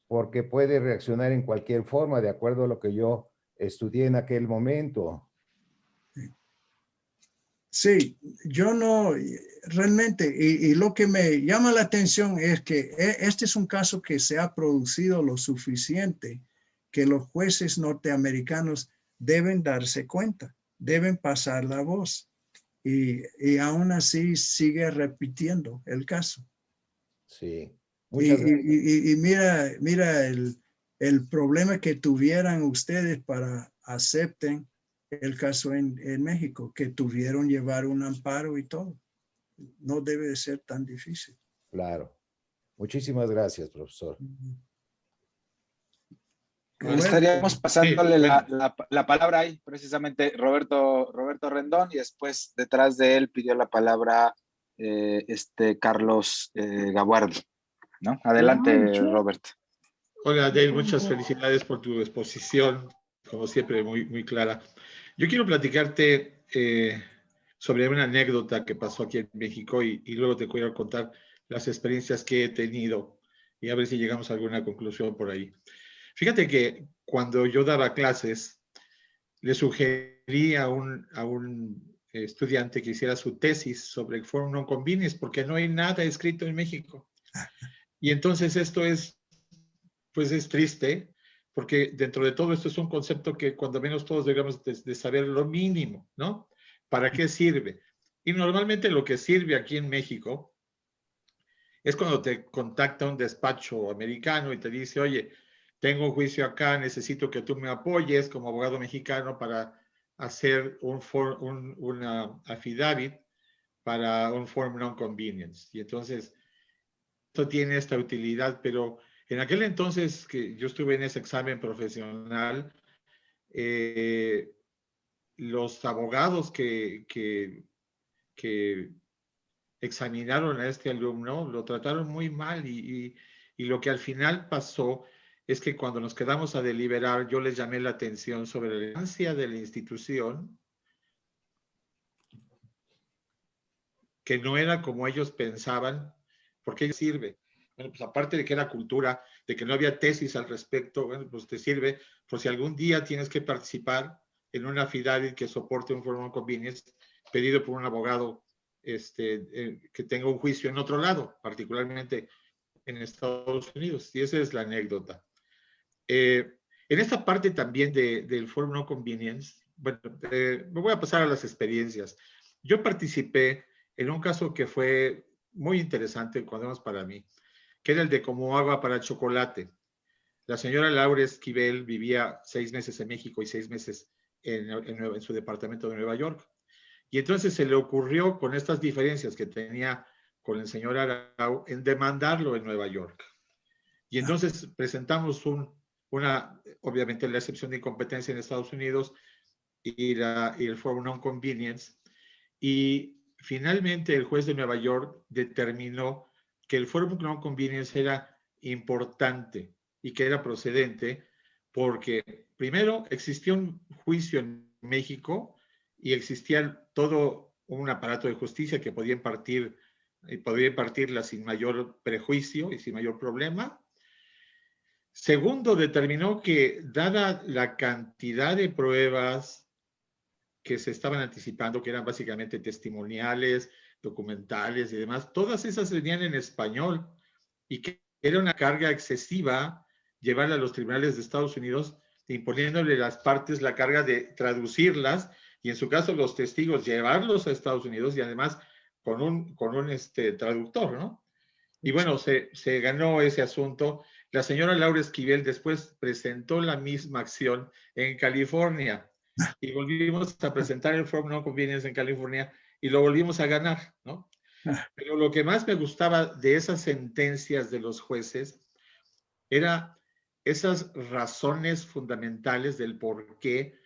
porque puede reaccionar en cualquier forma de acuerdo a lo que yo estudié en aquel momento. Sí, yo no, realmente, y lo que me llama la atención es que este es un caso que se ha producido lo suficiente que los jueces norteamericanos deben darse cuenta, deben pasar la voz. Y aún así sigue repitiendo el caso. Sí. Y mira el problema que tuvieran ustedes para acepten el caso en México, que tuvieron llevar un amparo y todo. No debe de ser tan difícil. Claro. Muchísimas gracias, profesor. Estaríamos pasándole la palabra ahí, precisamente Roberto Rendón, y después detrás de él pidió la palabra Carlos Gaguardo, ¿no? Adelante, Robert. Hola, Dale, muchas felicidades por tu exposición, como siempre, muy, muy clara. Yo quiero platicarte sobre una anécdota que pasó aquí en México y luego te quiero contar las experiencias que he tenido y a ver si llegamos a alguna conclusión por ahí. Fíjate que cuando yo daba clases, le sugerí a un estudiante que hiciera su tesis sobre el Forum Non Conveniens, porque no hay nada escrito en México. Y entonces esto es triste, porque dentro de todo esto es un concepto que cuando menos todos debemos de saber lo mínimo, ¿no? ¿Para qué sirve? Y normalmente lo que sirve aquí en México es cuando te contacta un despacho americano y te dice, oye, tengo un juicio acá, necesito que tú me apoyes como abogado mexicano para hacer una affidavit para un forum non convenience. Y entonces, esto tiene esta utilidad, pero en aquel entonces que yo estuve en ese examen profesional, los abogados que examinaron a este alumno lo trataron muy mal y lo que al final pasó es que cuando nos quedamos a deliberar, yo les llamé la atención sobre la relevancia de la institución, que no era como ellos pensaban, porque sirve. Bueno, pues aparte de que era cultura, de que no había tesis al respecto, bueno, pues te sirve por si algún día tienes que participar en una affidavit que soporte un forum non conveniens pedido por un abogado que tenga un juicio en otro lado, particularmente en Estados Unidos. Y esa es la anécdota. En esta parte también del forum non conveniens, bueno, me voy a pasar a las experiencias. Yo participé en un caso que fue muy interesante, cuando menos para mí, que era el de como agua para chocolate. La señora Laura Esquivel vivía 6 meses en México y 6 meses en su departamento de Nueva York. Y entonces se le ocurrió, con estas diferencias que tenía con el señor Arau, en demandarlo en Nueva York. Y entonces presentamos obviamente la excepción de incompetencia en Estados Unidos y el forum non conveniens. Y finalmente el juez de Nueva York determinó que el forum non conveniens era importante y que era procedente porque, primero, existía un juicio en México y existía todo un aparato de justicia que podía impartirla sin mayor prejuicio y sin mayor problema. Segundo, determinó que dada la cantidad de pruebas que se estaban anticipando, que eran básicamente testimoniales, documentales y demás, todas esas venían en español y que era una carga excesiva llevarla a los tribunales de Estados Unidos, imponiéndole a las partes la carga de traducirlas y en su caso los testigos llevarlos a Estados Unidos y además con un traductor, ¿no? Y bueno, se ganó ese asunto. La señora Laura Esquivel después presentó la misma acción en California y volvimos a presentar el Forum Non Convenience en California y lo volvimos a ganar, ¿no? Pero lo que más me gustaba de esas sentencias de los jueces era esas razones fundamentales del por qué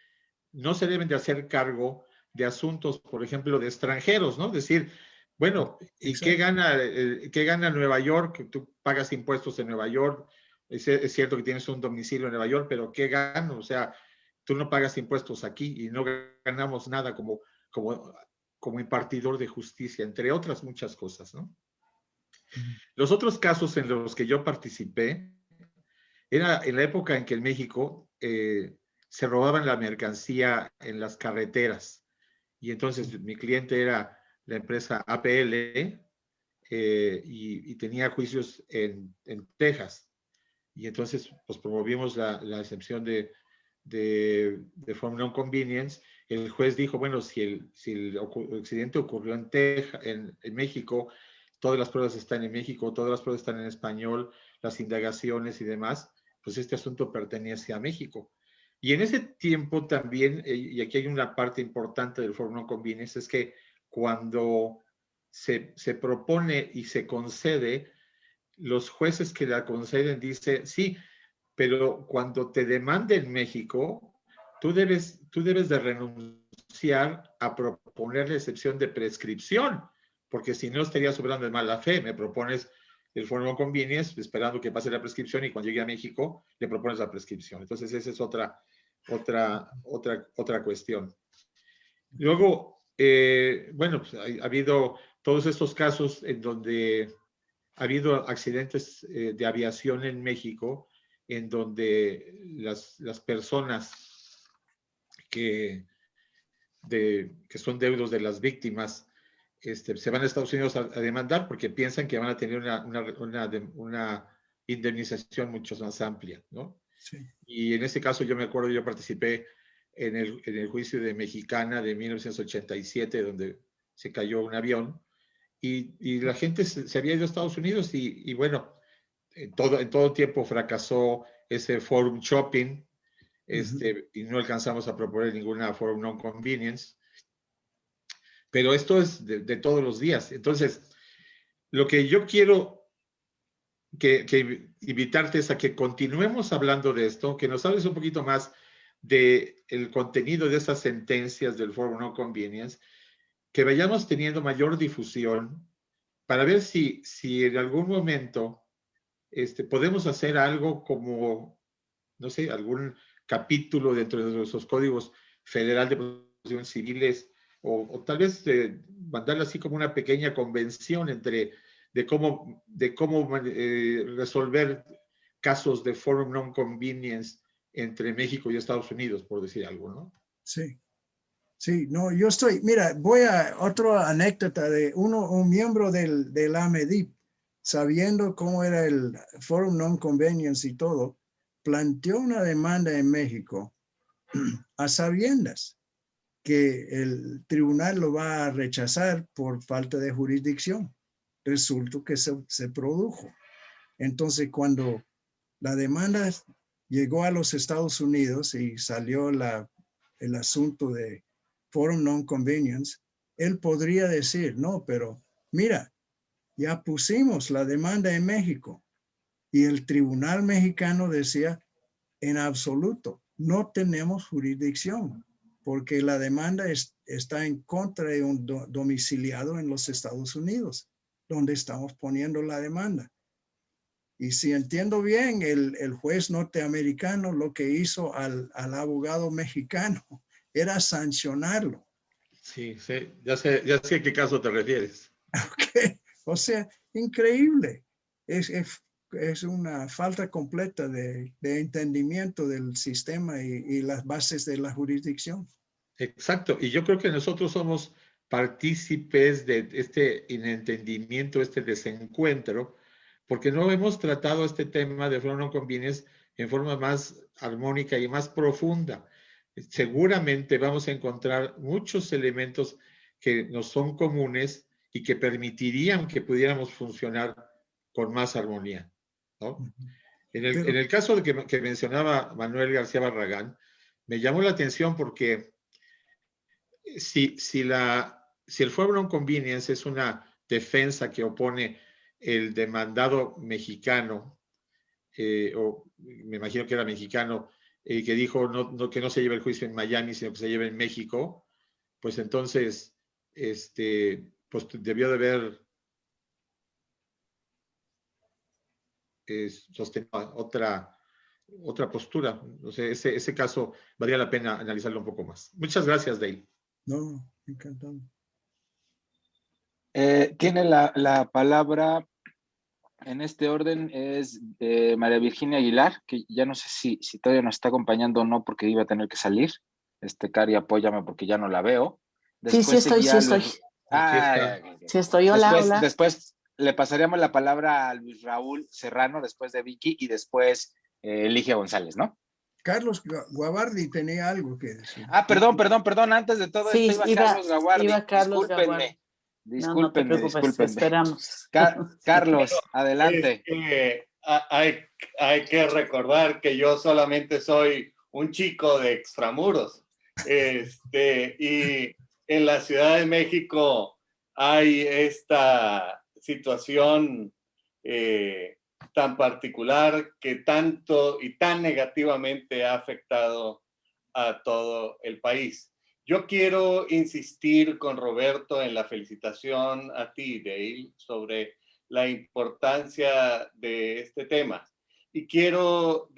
no se deben de hacer cargo de asuntos, por ejemplo, de extranjeros, ¿no? Decir, bueno, ¿y qué gana Nueva York? Tú pagas impuestos en Nueva York, es cierto que tienes un domicilio en Nueva York, pero ¿qué gano? O sea, tú no pagas impuestos aquí y no ganamos nada como impartidor de justicia, entre otras muchas cosas, ¿no? Los otros casos en los que yo participé era en la época en que en México se robaban la mercancía en las carreteras y entonces mi cliente era la empresa APL y tenía juicios en Texas y entonces pues promovimos la excepción de Forum Non Convenience. El juez dijo, bueno, si el accidente ocurrió en Texas, en México, todas las pruebas están en México, todas las pruebas están en español, las indagaciones y demás, pues este asunto pertenece a México. Y en ese tiempo también, y aquí hay una parte importante del Forum Non Convenience, es que cuando se propone y se concede, los jueces que la conceden dicen, sí, pero cuando te demande en México, tú debes de renunciar a proponer la excepción de prescripción, porque si no estarías obrando de mala fe. Me propones el Forum Non Convenience esperando que pase la prescripción y cuando llegue a México le propones la prescripción. Entonces esa es otra cuestión. Luego, bueno, pues ha habido todos estos casos en donde ha habido accidentes de aviación en México, en donde las personas que son deudos de las víctimas se van a Estados Unidos a demandar porque piensan que van a tener una indemnización mucho más amplia, ¿no? Sí. Y en ese caso yo me acuerdo, yo participé en el juicio de Mexicana de 1987, donde se cayó un avión y la gente se había ido a Estados Unidos y bueno, en todo tiempo fracasó ese forum shopping, y no alcanzamos a proponer ninguna forum non convenience. Pero esto es de todos los días. Entonces, lo que yo quiero que invitarte es a que continuemos hablando de esto, que nos hables un poquito más del contenido de esas sentencias del Forum Non Convenience, que vayamos teniendo mayor difusión para ver si en algún momento podemos hacer algo como, no sé, algún capítulo dentro de nuestros códigos federal de procedimientos civiles o tal vez mandarle así como una pequeña convención de cómo resolver casos de Forum Non Convenience entre México y Estados Unidos, por decir algo, ¿no? Sí. Sí, no, mira, otra anécdota de un miembro del AMEDIP, sabiendo cómo era el Forum Non Convenience y todo, planteó una demanda en México a sabiendas que el tribunal lo va a rechazar por falta de jurisdicción. Resultó que se produjo. Entonces, cuando la demanda llegó a los Estados Unidos y salió el asunto de Forum Non Convenience, él podría decir, no, pero mira, ya pusimos la demanda en México. Y el tribunal mexicano decía, en absoluto, no tenemos jurisdicción, porque la demanda está en contra de un domiciliado en los Estados Unidos, donde estamos poniendo la demanda. Y si entiendo bien, el juez norteamericano lo que hizo al abogado mexicano era sancionarlo. Sí, ya sé a qué caso te refieres. Okay. O sea, increíble. Es una falta completa de entendimiento del sistema y las bases de la jurisdicción. Exacto, y yo creo que nosotros somos partícipes de este inentendimiento, este desencuentro, porque no hemos tratado este tema de forum non conveniens en forma más armónica y más profunda. Seguramente vamos a encontrar muchos elementos que nos son comunes y que permitirían que pudiéramos funcionar con más armonía, ¿no? En el caso de que mencionaba Manuel García Barragán, me llamó la atención porque si el forum non conveniens es una defensa que opone el demandado mexicano, o me imagino que era mexicano, que dijo que no se lleve el juicio en Miami, sino que se lleve en México, pues entonces pues debió de haber sostenido otra postura. O sea, ese caso valdría la pena analizarlo un poco más. Muchas gracias, Dale. No, encantado. Tiene la palabra en este orden es María Virginia Aguilar, que ya no sé si todavía nos está acompañando o no porque iba a tener que salir. Cari, apóyame porque ya no la veo. Después sí estoy. Sí estoy, hola. Después le pasaríamos la palabra a Luis Raúl Serrano, después de Vicky y después Ligia González, ¿no? Carlos Guavardi tenía algo que decir. Perdón. Antes de todo esto iba Carlos Guavardi. Discúlpenme. Te esperamos. Carlos, adelante. Hay que recordar que yo solamente soy un chico de extramuros. Y en la Ciudad de México hay esta situación tan particular que tanto y tan negativamente ha afectado a todo el país. Yo quiero insistir con Roberto en la felicitación a ti, Dale, sobre la importancia de este tema. Y quiero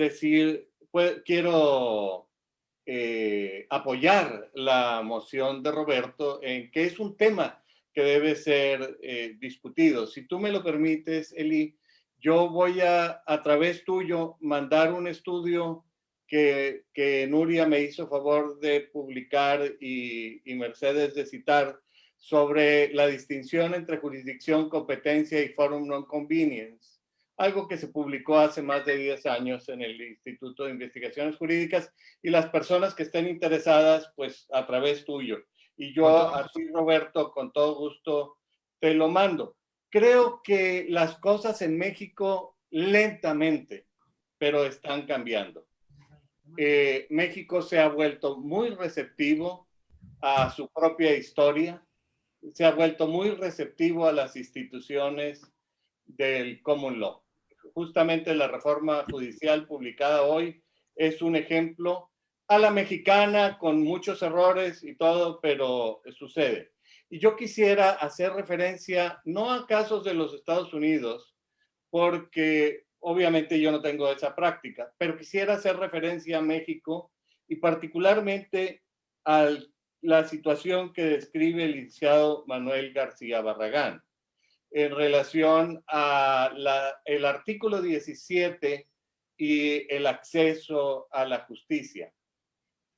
apoyar la moción de Roberto en que es un tema que debe ser discutido. Si tú me lo permites, Eli, yo voy a través tuyo, mandar un estudio que Nuria me hizo favor de publicar y Mercedes de citar sobre la distinción entre jurisdicción, competencia y forum non conveniens, algo que se publicó hace más de 10 años en el Instituto de Investigaciones Jurídicas, y las personas que estén interesadas, pues a través tuyo. Y yo a ti, Roberto, con todo gusto te lo mando. Creo que las cosas en México lentamente, pero están cambiando. México se ha vuelto muy receptivo a su propia historia, se ha vuelto muy receptivo a las instituciones del common law. Justamente la reforma judicial publicada hoy es un ejemplo a la mexicana, con muchos errores y todo, pero sucede. Y yo quisiera hacer referencia no a casos de los Estados Unidos, porque obviamente yo no tengo esa práctica, pero quisiera hacer referencia a México y particularmente a la situación que describe el licenciado Manuel García Barragán en relación a el artículo 17 y el acceso a la justicia,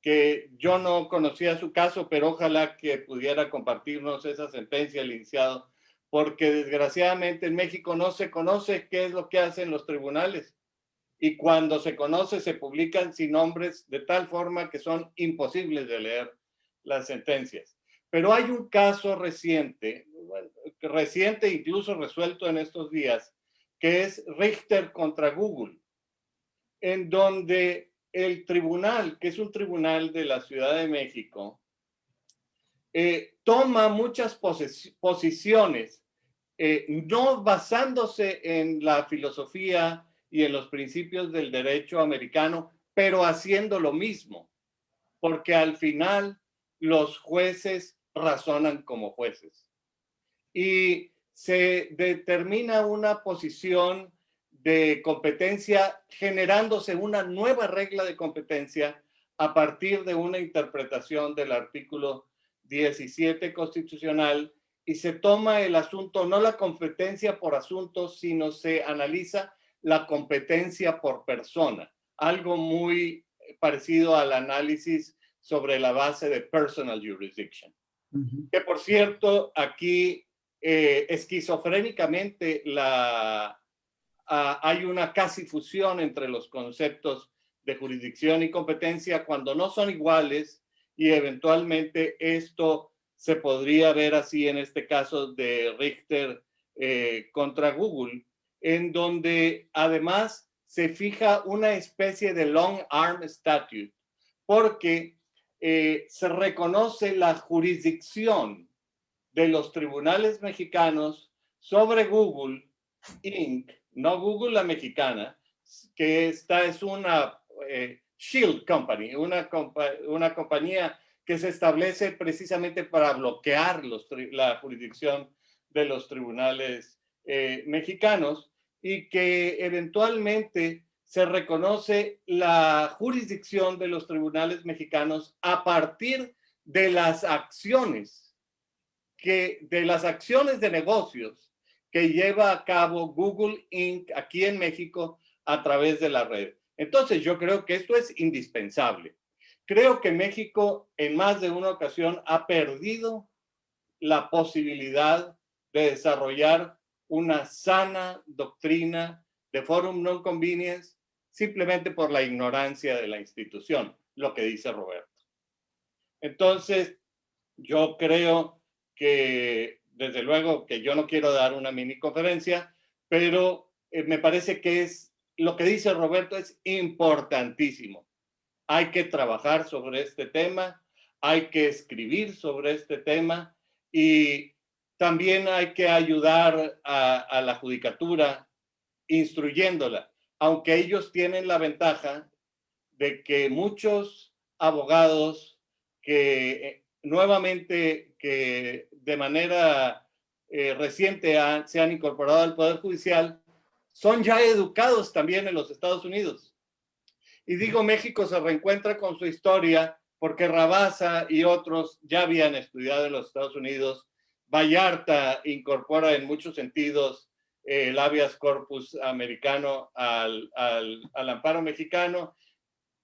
que yo no conocía su caso, pero ojalá que pudiera compartirnos esa sentencia, licenciado, porque desgraciadamente en México no se conoce qué es lo que hacen los tribunales, y cuando se conoce se publican sin nombres de tal forma que son imposibles de leer las sentencias. Pero hay un caso reciente incluso resuelto en estos días, que es Richter contra Google, en donde el tribunal, que es un tribunal de la Ciudad de México, toma muchas posiciones, no basándose en la filosofía y en los principios del derecho americano, pero haciendo lo mismo, porque al final los jueces razonan como jueces. Y se determina una posición de competencia generándose una nueva regla de competencia a partir de una interpretación del artículo 17 constitucional y se toma el asunto, no la competencia por asuntos, sino se analiza la competencia por persona, algo muy parecido al análisis sobre la base de personal jurisdiction. Que por cierto, aquí esquizofrénicamente hay una casi fusión entre los conceptos de jurisdicción y competencia cuando no son iguales, y eventualmente esto se podría ver así en este caso de Richter contra Google, en donde además se fija una especie de long arm statute, porque se reconoce la jurisdicción de los tribunales mexicanos sobre Google Inc., no Google la mexicana, que esta es una shield company, una compañía que se establece precisamente para bloquear la jurisdicción de los tribunales mexicanos, y que eventualmente se reconoce la jurisdicción de los tribunales mexicanos a partir de las acciones de negocios que lleva a cabo Google Inc. aquí en México a través de la red. Entonces yo creo que esto es indispensable. Creo que México en más de una ocasión ha perdido la posibilidad de desarrollar una sana doctrina de forum non convenience simplemente por la ignorancia de la institución, lo que dice Roberto. Entonces, yo creo que, desde luego, que yo no quiero dar una mini conferencia, pero me parece que lo que dice Roberto es importantísimo. Hay que trabajar sobre este tema, hay que escribir sobre este tema, y también hay que ayudar a la judicatura instruyéndola, aunque ellos tienen la ventaja de que muchos abogados que de manera reciente se han incorporado al Poder Judicial son ya educados también en los Estados Unidos. Y digo, México se reencuentra con su historia porque Rabasa y otros ya habían estudiado en los Estados Unidos. Vallarta incorpora en muchos sentidos el habeas corpus americano al amparo mexicano.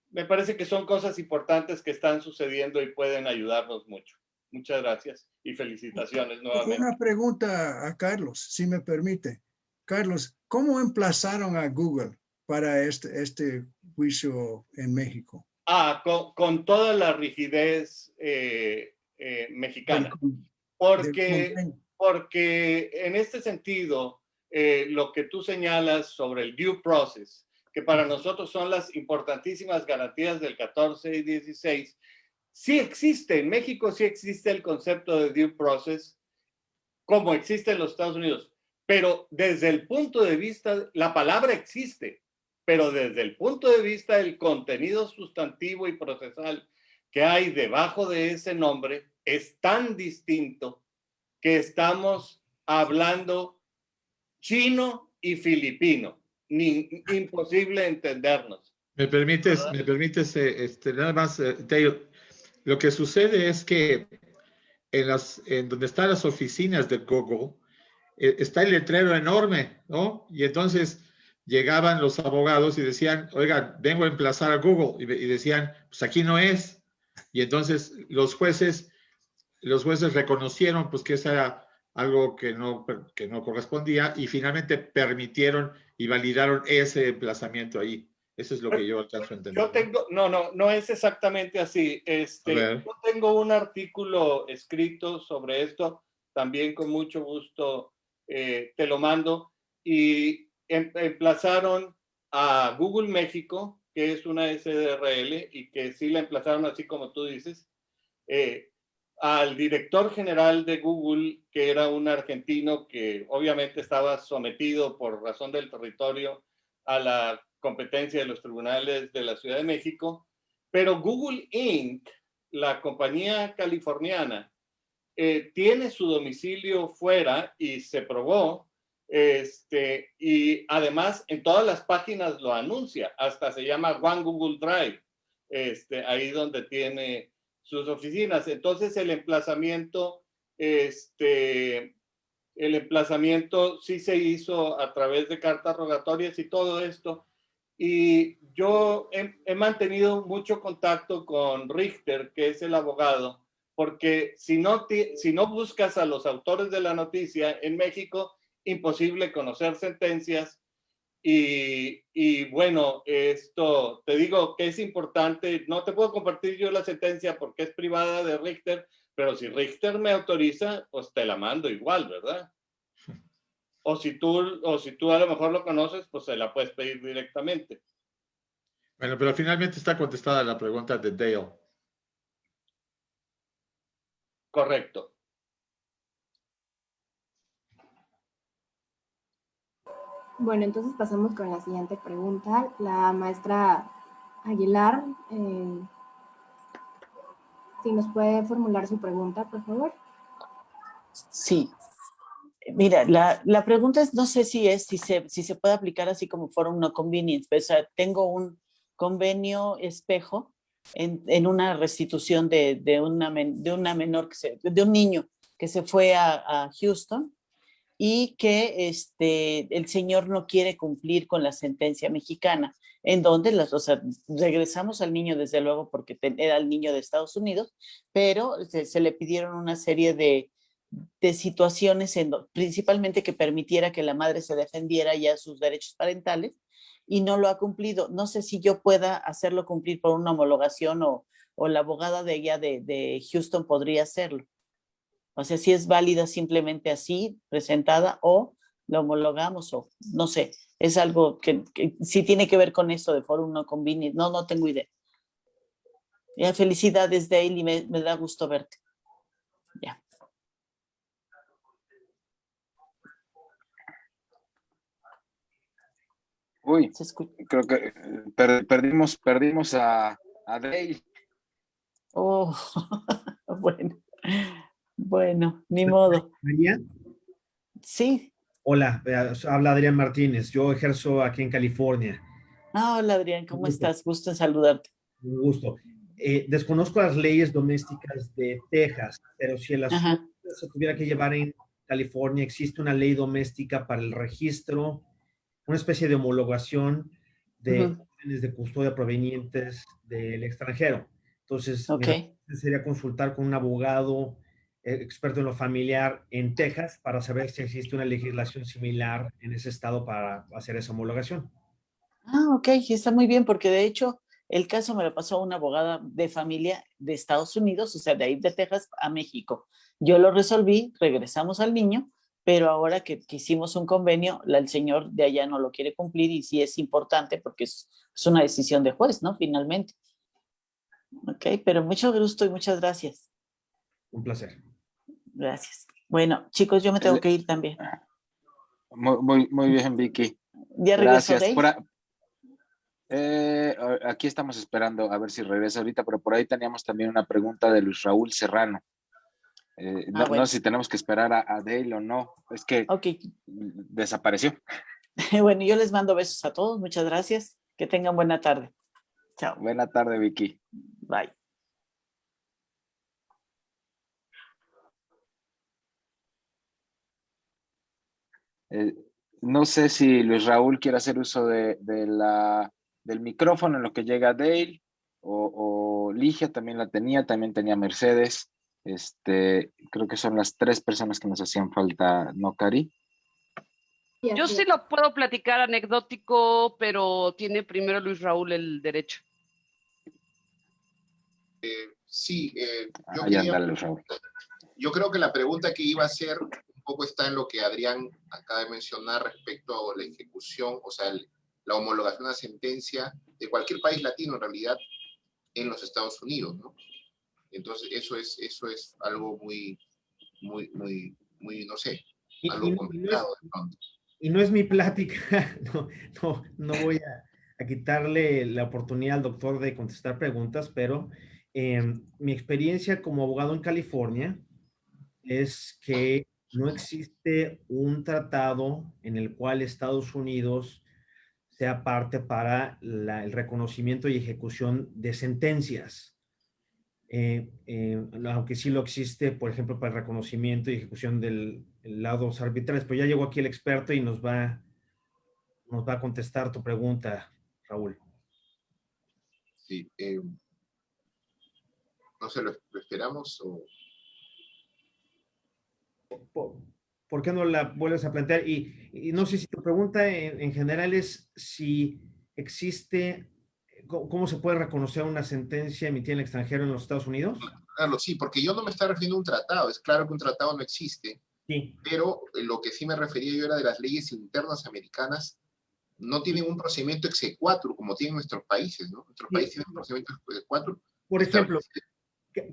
Me parece que son cosas importantes que están sucediendo y pueden ayudarnos mucho. Muchas gracias y felicitaciones nuevamente. Una pregunta a Carlos, si me permite. Carlos, ¿cómo emplazaron a Google para este juicio en México? Con toda la rigidez mexicana. Porque en este sentido, lo que tú señalas sobre el due process, que para nosotros son las importantísimas garantías del 14 y 16, sí existe, en México sí existe el concepto de due process, como existe en los Estados Unidos, pero desde el punto de vista, la palabra existe, pero desde el punto de vista del contenido sustantivo y procesal que hay debajo de ese nombre, es tan distinto que estamos hablando chino y filipino. Imposible entendernos. ¿Me permites nada más, Taylor? Lo que sucede es que en donde están las oficinas de Google, está el letrero enorme, ¿no? Y entonces llegaban los abogados y decían, oigan, vengo a emplazar a Google. Y decían, pues aquí no es. Y entonces los jueces reconocieron pues que eso era algo que no correspondía, y finalmente permitieron y validaron ese emplazamiento ahí. Eso es lo que yo alcanzo a entender. Yo tengo, no es exactamente así. Yo tengo un artículo escrito sobre esto, también con mucho gusto te lo mando, y emplazaron a Google México, que es una SDRL, y que sí la emplazaron así como tú dices, al director general de Google, que era un argentino que obviamente estaba sometido por razón del territorio a la competencia de los tribunales de la Ciudad de México, pero Google Inc., la compañía californiana, tiene su domicilio fuera y se probó, y además en todas las páginas lo anuncia, hasta se llama One Google Drive. ahí donde tiene sus oficinas. Entonces el emplazamiento sí se hizo a través de cartas rogatorias y todo esto. Y yo he mantenido mucho contacto con Richter, que es el abogado, porque si no buscas a los autores de la noticia en México, imposible conocer sentencias. Y bueno, esto te digo que es importante. No te puedo compartir yo la sentencia porque es privada de Richter, pero si Richter me autoriza, pues te la mando igual, ¿verdad? O si tú a lo mejor lo conoces, pues se la puedes pedir directamente. Bueno, pero finalmente está contestada la pregunta de Dale. Correcto. Bueno, entonces pasamos con la siguiente pregunta. La maestra Aguilar, si nos puede formular su pregunta, por favor. Sí. Mira, la pregunta es, no sé si se puede aplicar así como forum no convenience. O sea, tengo un convenio espejo en una restitución de un niño que se fue a Houston y que el señor no quiere cumplir con la sentencia mexicana, en donde regresamos al niño desde luego porque era el niño de Estados Unidos, pero se le pidieron una serie de situaciones, principalmente que permitiera que la madre se defendiera ya sus derechos parentales, y no lo ha cumplido. No sé si yo pueda hacerlo cumplir por una homologación o la abogada de ella de Houston podría hacerlo. O sea, si es válida simplemente así, presentada, o la homologamos, o no sé. Es algo que sí tiene que ver con esto de forum no convenience. No tengo idea. Ya, felicidades, Dale, y me da gusto verte. Ya. Uy, creo que perdimos a Dale. Oh, bueno, ni modo. ¿María? Sí. Hola, habla Adrián Martínez. Yo ejerzo aquí en California. Hola, Adrián, ¿cómo estás? Gusto en saludarte. Un gusto. Desconozco las leyes domésticas de Texas, pero si el asunto se tuviera que llevar en California, existe una ley doméstica para el registro, una especie de homologación de órdenes de custodia provenientes del extranjero. Entonces, sería consultar con un abogado experto en lo familiar en Texas para saber si existe una legislación similar en ese estado para hacer esa homologación. Ok, está muy bien, porque de hecho el caso me lo pasó una abogada de familia de Estados Unidos, o sea, de ahí de Texas a México. Yo lo resolví, regresamos al niño, pero ahora que hicimos un convenio, el señor de allá no lo quiere cumplir, y sí es importante porque es una decisión de juez, ¿no? Finalmente. Ok, pero mucho gusto y muchas gracias. Un placer. Gracias. Bueno, chicos, yo me tengo que ir también. Muy bien, Vicky. ¿Ya regresó Gracias. Aquí estamos esperando a ver si regresa ahorita, pero por ahí teníamos también una pregunta de Luis Raúl Serrano. No sé si tenemos que esperar a Dale o no. Es que desapareció. Bueno, yo les mando besos a todos. Muchas gracias. Que tengan buena tarde. Chao. Buena tarde, Vicky. Bye. No sé si Luis Raúl quiere hacer uso del micrófono en lo que llega Dale, o Ligia también también tenía Mercedes. Creo que son las 3 personas que nos hacían falta, ¿no, Cari? Yo sí lo puedo platicar anecdótico, pero tiene primero Luis Raúl el derecho. Sí, Raúl. Yo creo que la pregunta que iba a hacer un poco está en lo que Adrián acaba de mencionar respecto a la ejecución, o sea, la homologación de una sentencia de cualquier país latino en realidad en los Estados Unidos, ¿no? Entonces eso es algo muy, no sé, algo complicado de pronto. Y no es mi plática, no voy a quitarle la oportunidad al doctor de contestar preguntas, pero mi experiencia como abogado en California es que no existe un tratado en el cual Estados Unidos sea parte para el reconocimiento y ejecución de sentencias. Aunque sí lo existe, por ejemplo, para el reconocimiento y ejecución del laudos arbitrales. Pero ya llegó aquí el experto y nos va a contestar tu pregunta, Raúl. Sí, no sé, ¿lo esperamos o...? ¿Por qué no la vuelves a plantear? Y no sé si tu pregunta en general es si existe, ¿cómo se puede reconocer una sentencia emitida en el extranjero en los Estados Unidos? Claro, sí, porque yo no me estaba refiriendo a un tratado. Es claro que un tratado no existe, sí. Pero lo que sí me refería yo era de las leyes internas americanas. No tienen un procedimiento exequatur como tienen nuestros países, ¿no? Nuestros países tienen un procedimiento exequatur. Por ejemplo,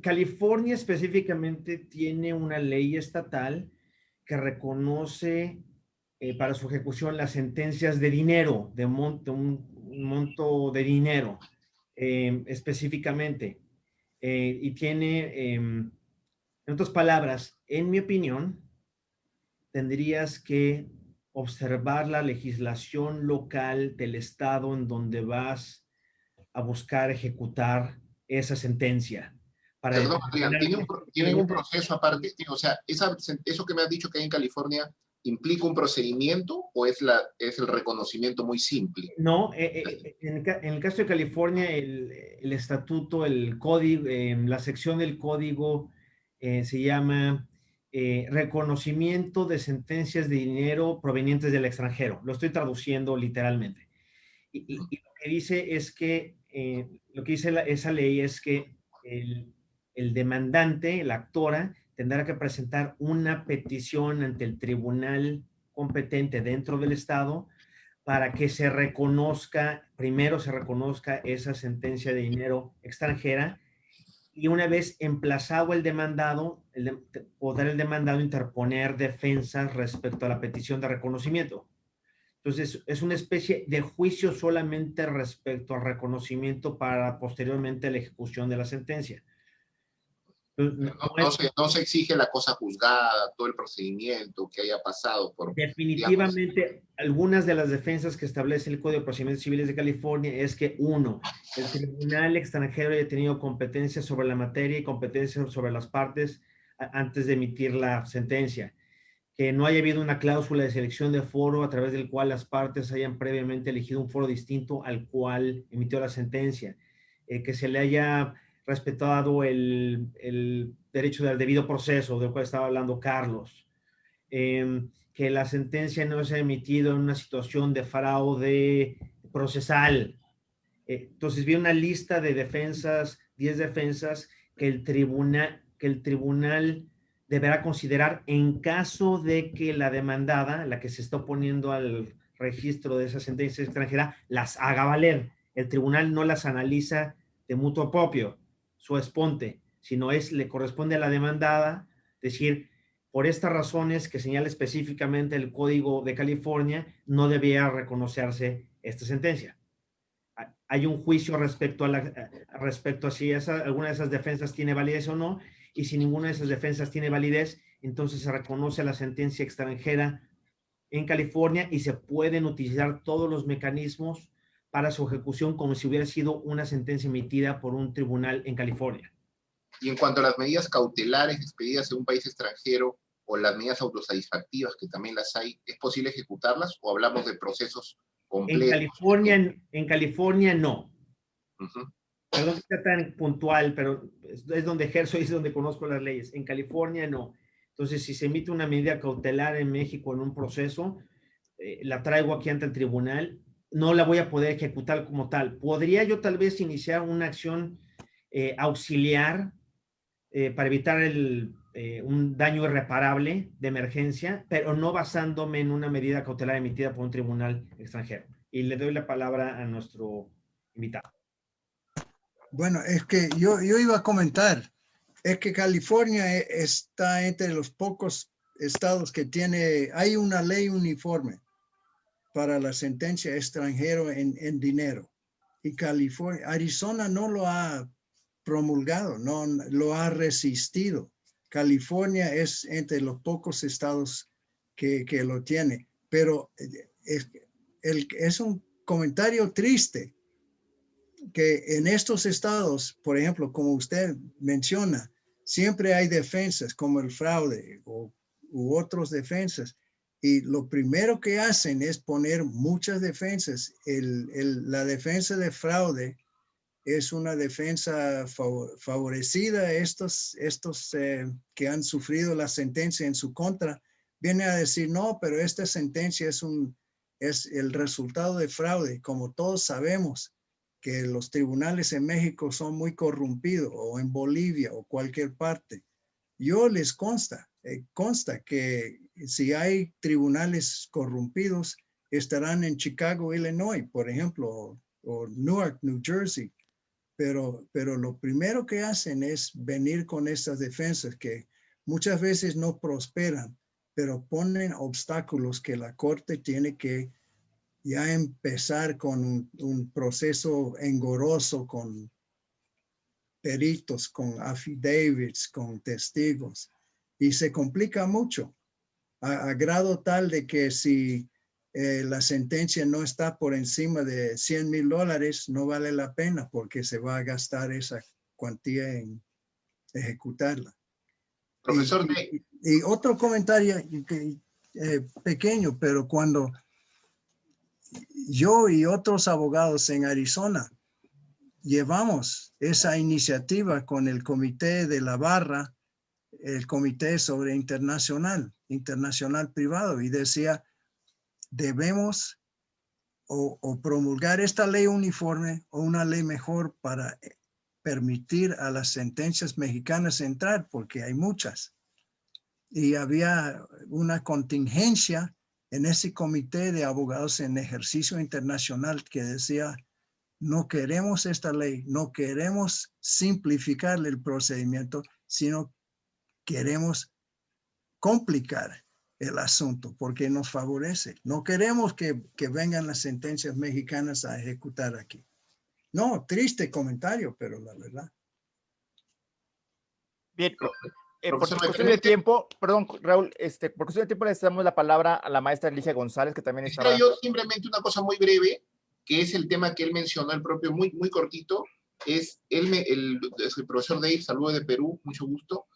California específicamente tiene una ley estatal que reconoce para su ejecución las sentencias de dinero, de un monto de dinero específicamente. Y tiene, en otras palabras, en mi opinión, tendrías que observar la legislación local del estado en donde vas a buscar ejecutar esa sentencia. Perdón, Adrián, ¿tienen un proceso aparte? O sea, ¿eso que me has dicho que hay en California implica un procedimiento o es el reconocimiento muy simple? No, en el caso de California, el estatuto, el código, la sección del código se llama reconocimiento de sentencias de dinero provenientes del extranjero. Lo estoy traduciendo literalmente. Y lo que dice es que, lo que dice esa ley es que el demandante, la actora, tendrá que presentar una petición ante el tribunal competente dentro del estado para que se reconozca, primero se reconozca esa sentencia de dinero extranjera y una vez emplazado el demandado, podrá el demandado interponer defensas respecto a la petición de reconocimiento. Entonces, es una especie de juicio solamente respecto al reconocimiento para posteriormente la ejecución de la sentencia. No se exige la cosa juzgada, todo el procedimiento que haya pasado por... Definitivamente, digamos, algunas de las defensas que establece el Código de Procedimientos Civiles de California es que, uno, el tribunal extranjero haya tenido competencia sobre la materia y competencia sobre las partes antes de emitir la sentencia. Que no haya habido una cláusula de selección de foro a través del cual las partes hayan previamente elegido un foro distinto al cual emitió la sentencia. Que se le haya respetado el derecho del debido proceso, del cual estaba hablando Carlos. Que la sentencia no se ha emitido en una situación de fraude procesal. Entonces, vi una lista de defensas, 10 defensas, que el tribunal deberá considerar en caso de que la demandada, la que se está oponiendo al registro de esa sentencia extranjera, las haga valer. El tribunal no las analiza de mutuo propio, su esponte, sino le corresponde a la demandada decir, por estas razones que señala específicamente el Código de California, no debía reconocerse esta sentencia. Hay un juicio respecto a si alguna de esas defensas tiene validez o no, y si ninguna de esas defensas tiene validez, entonces se reconoce la sentencia extranjera en California y se pueden utilizar todos los mecanismos para su ejecución como si hubiera sido una sentencia emitida por un tribunal en California. Y en cuanto a las medidas cautelares expedidas en un país extranjero o las medidas autosatisfactivas, que también las hay, ¿es posible ejecutarlas o hablamos de procesos completos? En California no. Perdón que sea tan puntual, pero es donde ejerzo y es donde conozco las leyes. En California no. Entonces, si se emite una medida cautelar en México en un proceso, la traigo aquí ante el tribunal, no la voy a poder ejecutar como tal. Podría yo tal vez iniciar una acción auxiliar para evitar un daño irreparable de emergencia, pero no basándome en una medida cautelar emitida por un tribunal extranjero. Y le doy la palabra a nuestro invitado. Bueno, es que yo iba a comentar, es que California está entre los pocos estados que hay una ley uniforme para la sentencia extranjero en dinero. Y Arizona no lo ha promulgado, no lo ha resistido. California es entre los pocos estados que lo tiene, pero es un comentario triste que en estos estados, por ejemplo, como usted menciona, siempre hay defensas como el fraude u otras defensas. Y lo primero que hacen es poner muchas defensas. La defensa de fraude es una defensa favorecida. Estos que han sufrido la sentencia en su contra vienen a decir, no, pero esta sentencia es el resultado de fraude. Como todos sabemos que los tribunales en México son muy corrompidos, o en Bolivia o cualquier parte. Yo les consta que si hay tribunales corrompidos, estarán en Chicago, Illinois, por ejemplo, o Newark, New Jersey. Pero lo primero que hacen es venir con estas defensas que muchas veces no prosperan, pero ponen obstáculos que la corte tiene que ya empezar con un proceso engorroso, con peritos, con affidavits, con testigos, y se complica mucho a grado tal de que si la sentencia no está por encima de $100,000, no vale la pena porque se va a gastar esa cuantía en ejecutarla. Profesor y otro comentario pequeño, pero cuando yo y otros abogados en Arizona llevamos esa iniciativa con el comité de la barra, el comité sobre internacional privado, y decía, debemos o promulgar esta ley uniforme o una ley mejor para permitir a las sentencias mexicanas entrar, porque hay muchas. Y había una contingencia en ese comité de abogados en ejercicio internacional que decía, no queremos esta ley, no queremos simplificarle el procedimiento, sino queremos complicar el asunto porque nos favorece. No queremos que vengan las sentencias mexicanas a ejecutar aquí. No, triste comentario, pero la verdad. Bien, por cuestión de tiempo, perdón, Raúl, por cuestión de tiempo le damos la palabra a la maestra Alicia González, que también estaba... Yo simplemente una cosa muy breve, que es el tema que él mencionó, el propio, muy, muy cortito, es el profesor Dave, saludo de Perú, mucho gusto.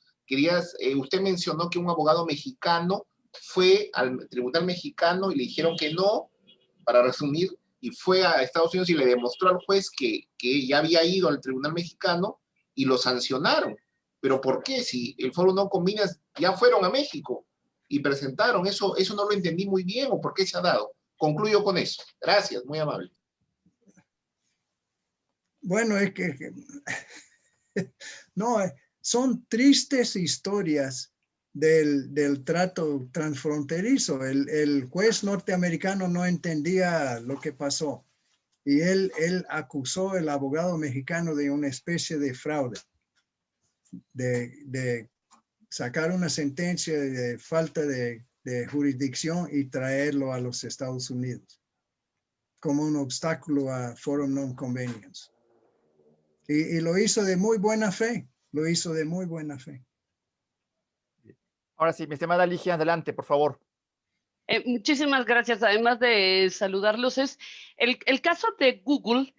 Usted mencionó que un abogado mexicano fue al tribunal mexicano y le dijeron que no, para resumir, y fue a Estados Unidos y le demostró al juez que ya había ido al tribunal mexicano y lo sancionaron. ¿Pero por qué? Si el Foro No Convinas ya fueron a México y presentaron, eso no lo entendí muy bien, o por qué se ha dado. Concluyo con eso. Gracias, muy amable. Bueno, es que no, son tristes historias del trato transfronterizo. El juez norteamericano no entendía lo que pasó y él acusó al abogado mexicano de una especie de fraude, de sacar una sentencia de falta de jurisdicción y traerlo a los Estados Unidos como un obstáculo a Forum Non-Convenience. Y lo hizo de muy buena fe, Ahora sí, mi estimada Alicia, adelante, por favor. Muchísimas gracias. Además de saludarlos, es el caso de Google.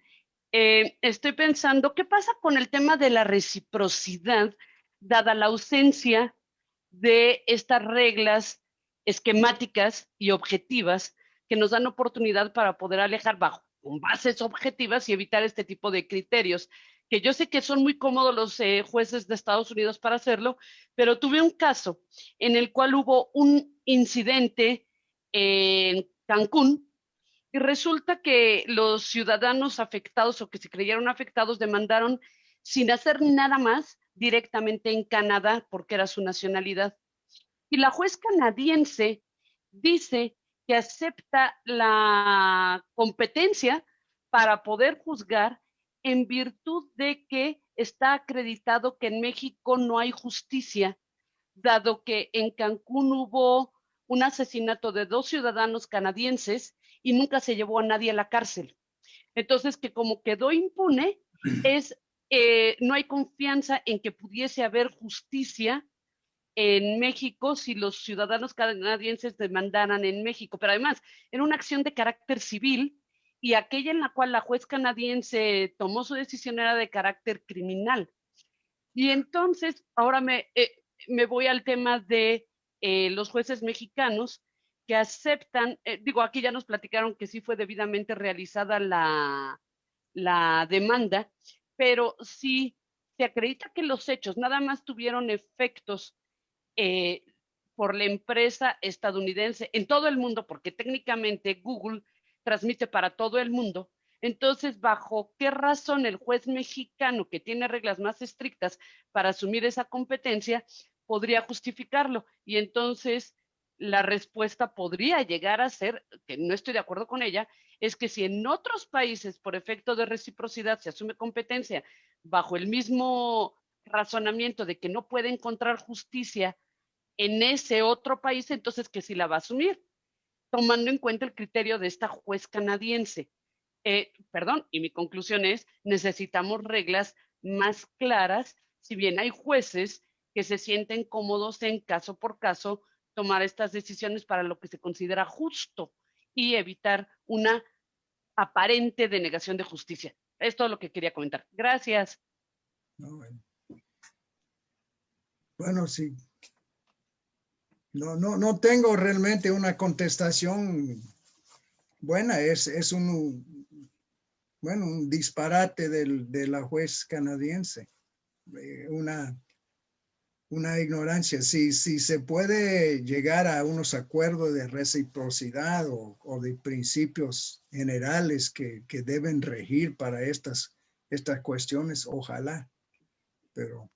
Estoy pensando, ¿qué pasa con el tema de la reciprocidad, dada la ausencia de estas reglas esquemáticas y objetivas que nos dan oportunidad para poder alejar con bases objetivas y evitar este tipo de criterios? Que yo sé que son muy cómodos los jueces de Estados Unidos para hacerlo, pero tuve un caso en el cual hubo un incidente en Cancún y resulta que los ciudadanos afectados o que se creyeron afectados demandaron sin hacer nada más directamente en Canadá porque era su nacionalidad. Y la juez canadiense dice que acepta la competencia para poder juzgar en virtud de que está acreditado que en México no hay justicia, dado que en Cancún hubo un asesinato de 2 ciudadanos canadienses y nunca se llevó a nadie a la cárcel. Entonces, que como quedó impune, no hay confianza en que pudiese haber justicia en México si los ciudadanos canadienses demandaran en México. Pero además, era una acción de carácter civil y aquella en la cual la juez canadiense tomó su decisión era de carácter criminal. Y entonces, ahora me voy al tema de los jueces mexicanos que aceptan, aquí ya nos platicaron que sí fue debidamente realizada la demanda, pero si se acredita que los hechos nada más tuvieron efectos por la empresa estadounidense en todo el mundo, porque técnicamente Google transmite para todo el mundo, entonces, ¿bajo qué razón el juez mexicano, que tiene reglas más estrictas para asumir esa competencia, podría justificarlo? Y entonces la respuesta podría llegar a ser, que no estoy de acuerdo con ella, es que si en otros países por efecto de reciprocidad se asume competencia bajo el mismo razonamiento de que no puede encontrar justicia en ese otro país, entonces que sí la va a asumir, tomando en cuenta el criterio de esta juez canadiense. Y mi conclusión es, necesitamos reglas más claras, si bien hay jueces que se sienten cómodos en caso por caso tomar estas decisiones para lo que se considera justo y evitar una aparente denegación de justicia. Es todo lo que quería comentar. Gracias. Bueno, sí. No tengo realmente una contestación buena. Es un disparate de la juez canadiense. Una ignorancia. Si se puede llegar a unos acuerdos de reciprocidad o de principios generales que deben regir para estas cuestiones, ojalá. Pero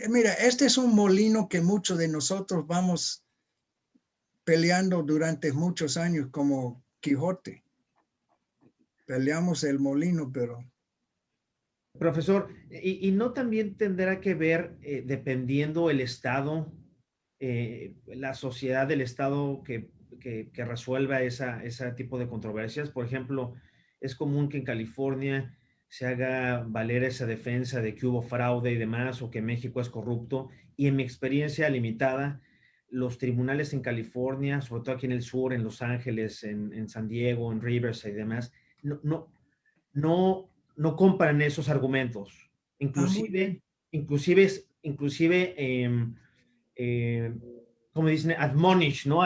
mira, este es un molino que muchos de nosotros vamos peleando durante muchos años como Quijote. Peleamos el molino, pero... Profesor, ¿y no también tendrá que ver, dependiendo el estado, la sociedad del estado que resuelva ese tipo de controversias? Por ejemplo, es común que en California se haga valer esa defensa de que hubo fraude y demás, o que México es corrupto, y en mi experiencia limitada, los tribunales en California, sobre todo aquí en el sur, en Los Ángeles, en San Diego, en Riverside y demás, no compran esos argumentos. Inclusive, como dicen, admonish, ¿no?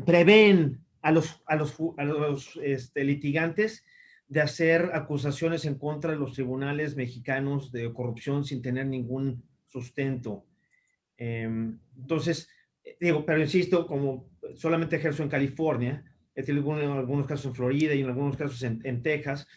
Prevén a los litigantes de hacer acusaciones en contra de los tribunales mexicanos de corrupción sin tener ningún sustento. Entonces, pero insisto, como solamente ejerzo en California, he tenido algunos casos en Florida y en algunos casos en Texas,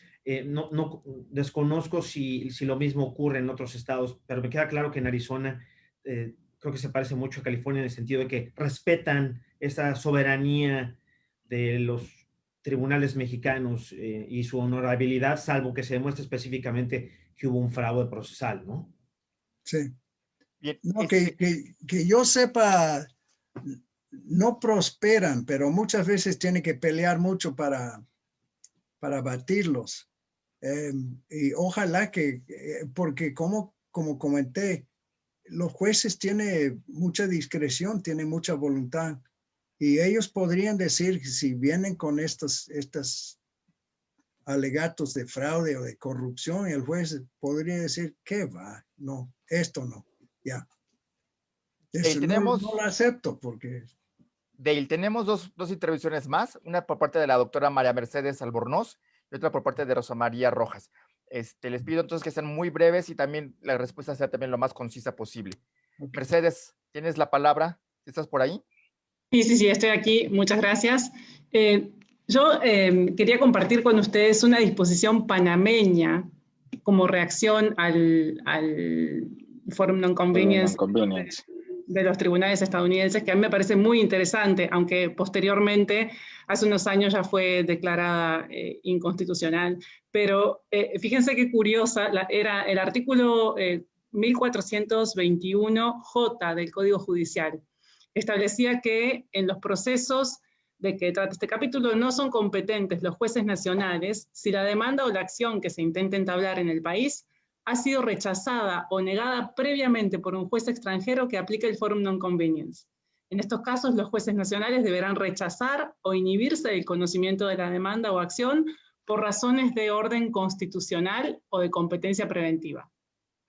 no desconozco si lo mismo ocurre en otros estados, pero me queda claro que en Arizona creo que se parece mucho a California en el sentido de que respetan esa soberanía de los tribunales mexicanos y su honorabilidad, salvo que se demuestre específicamente que hubo un fraude procesal, ¿no? Sí. No, que yo sepa, no prosperan, pero muchas veces tienen que pelear mucho para batirlos. Y ojalá porque como comenté, los jueces tienen mucha discreción, tienen mucha voluntad, y ellos podrían decir, si vienen con estos alegatos de fraude o de corrupción, el juez podría decir, ¿qué va? No, esto no, ya. No lo acepto porque... Dale, tenemos dos intervenciones más, una por parte de la doctora María Mercedes Albornoz y otra por parte de Rosa María Rojas. Les pido entonces que sean muy breves y también la respuesta sea también lo más concisa posible. Okay. Mercedes, ¿tienes la palabra? ¿Estás por ahí? Sí, estoy aquí. Muchas gracias. Yo quería compartir con ustedes una disposición panameña como reacción al Forum Non-Convenience de los tribunales estadounidenses, que a mí me parece muy interesante, aunque posteriormente, hace unos años ya fue declarada inconstitucional. Pero fíjense qué curiosa, era el artículo 1421J del Código Judicial. Establecía que en los procesos de que trata este capítulo no son competentes los jueces nacionales si la demanda o la acción que se intenta entablar en el país ha sido rechazada o negada previamente por un juez extranjero que aplique el Forum Non-Convenience. En estos casos, los jueces nacionales deberán rechazar o inhibirse del conocimiento de la demanda o acción por razones de orden constitucional o de competencia preventiva.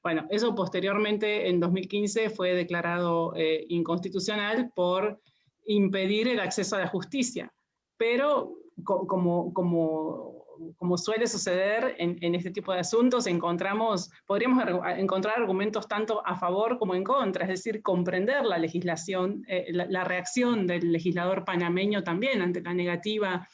Bueno, eso posteriormente, en 2015, fue declarado inconstitucional por impedir el acceso a la justicia. Pero, como suele suceder en este tipo de asuntos, podríamos encontrar argumentos tanto a favor como en contra, es decir, comprender la legislación, la reacción del legislador panameño también ante la negativa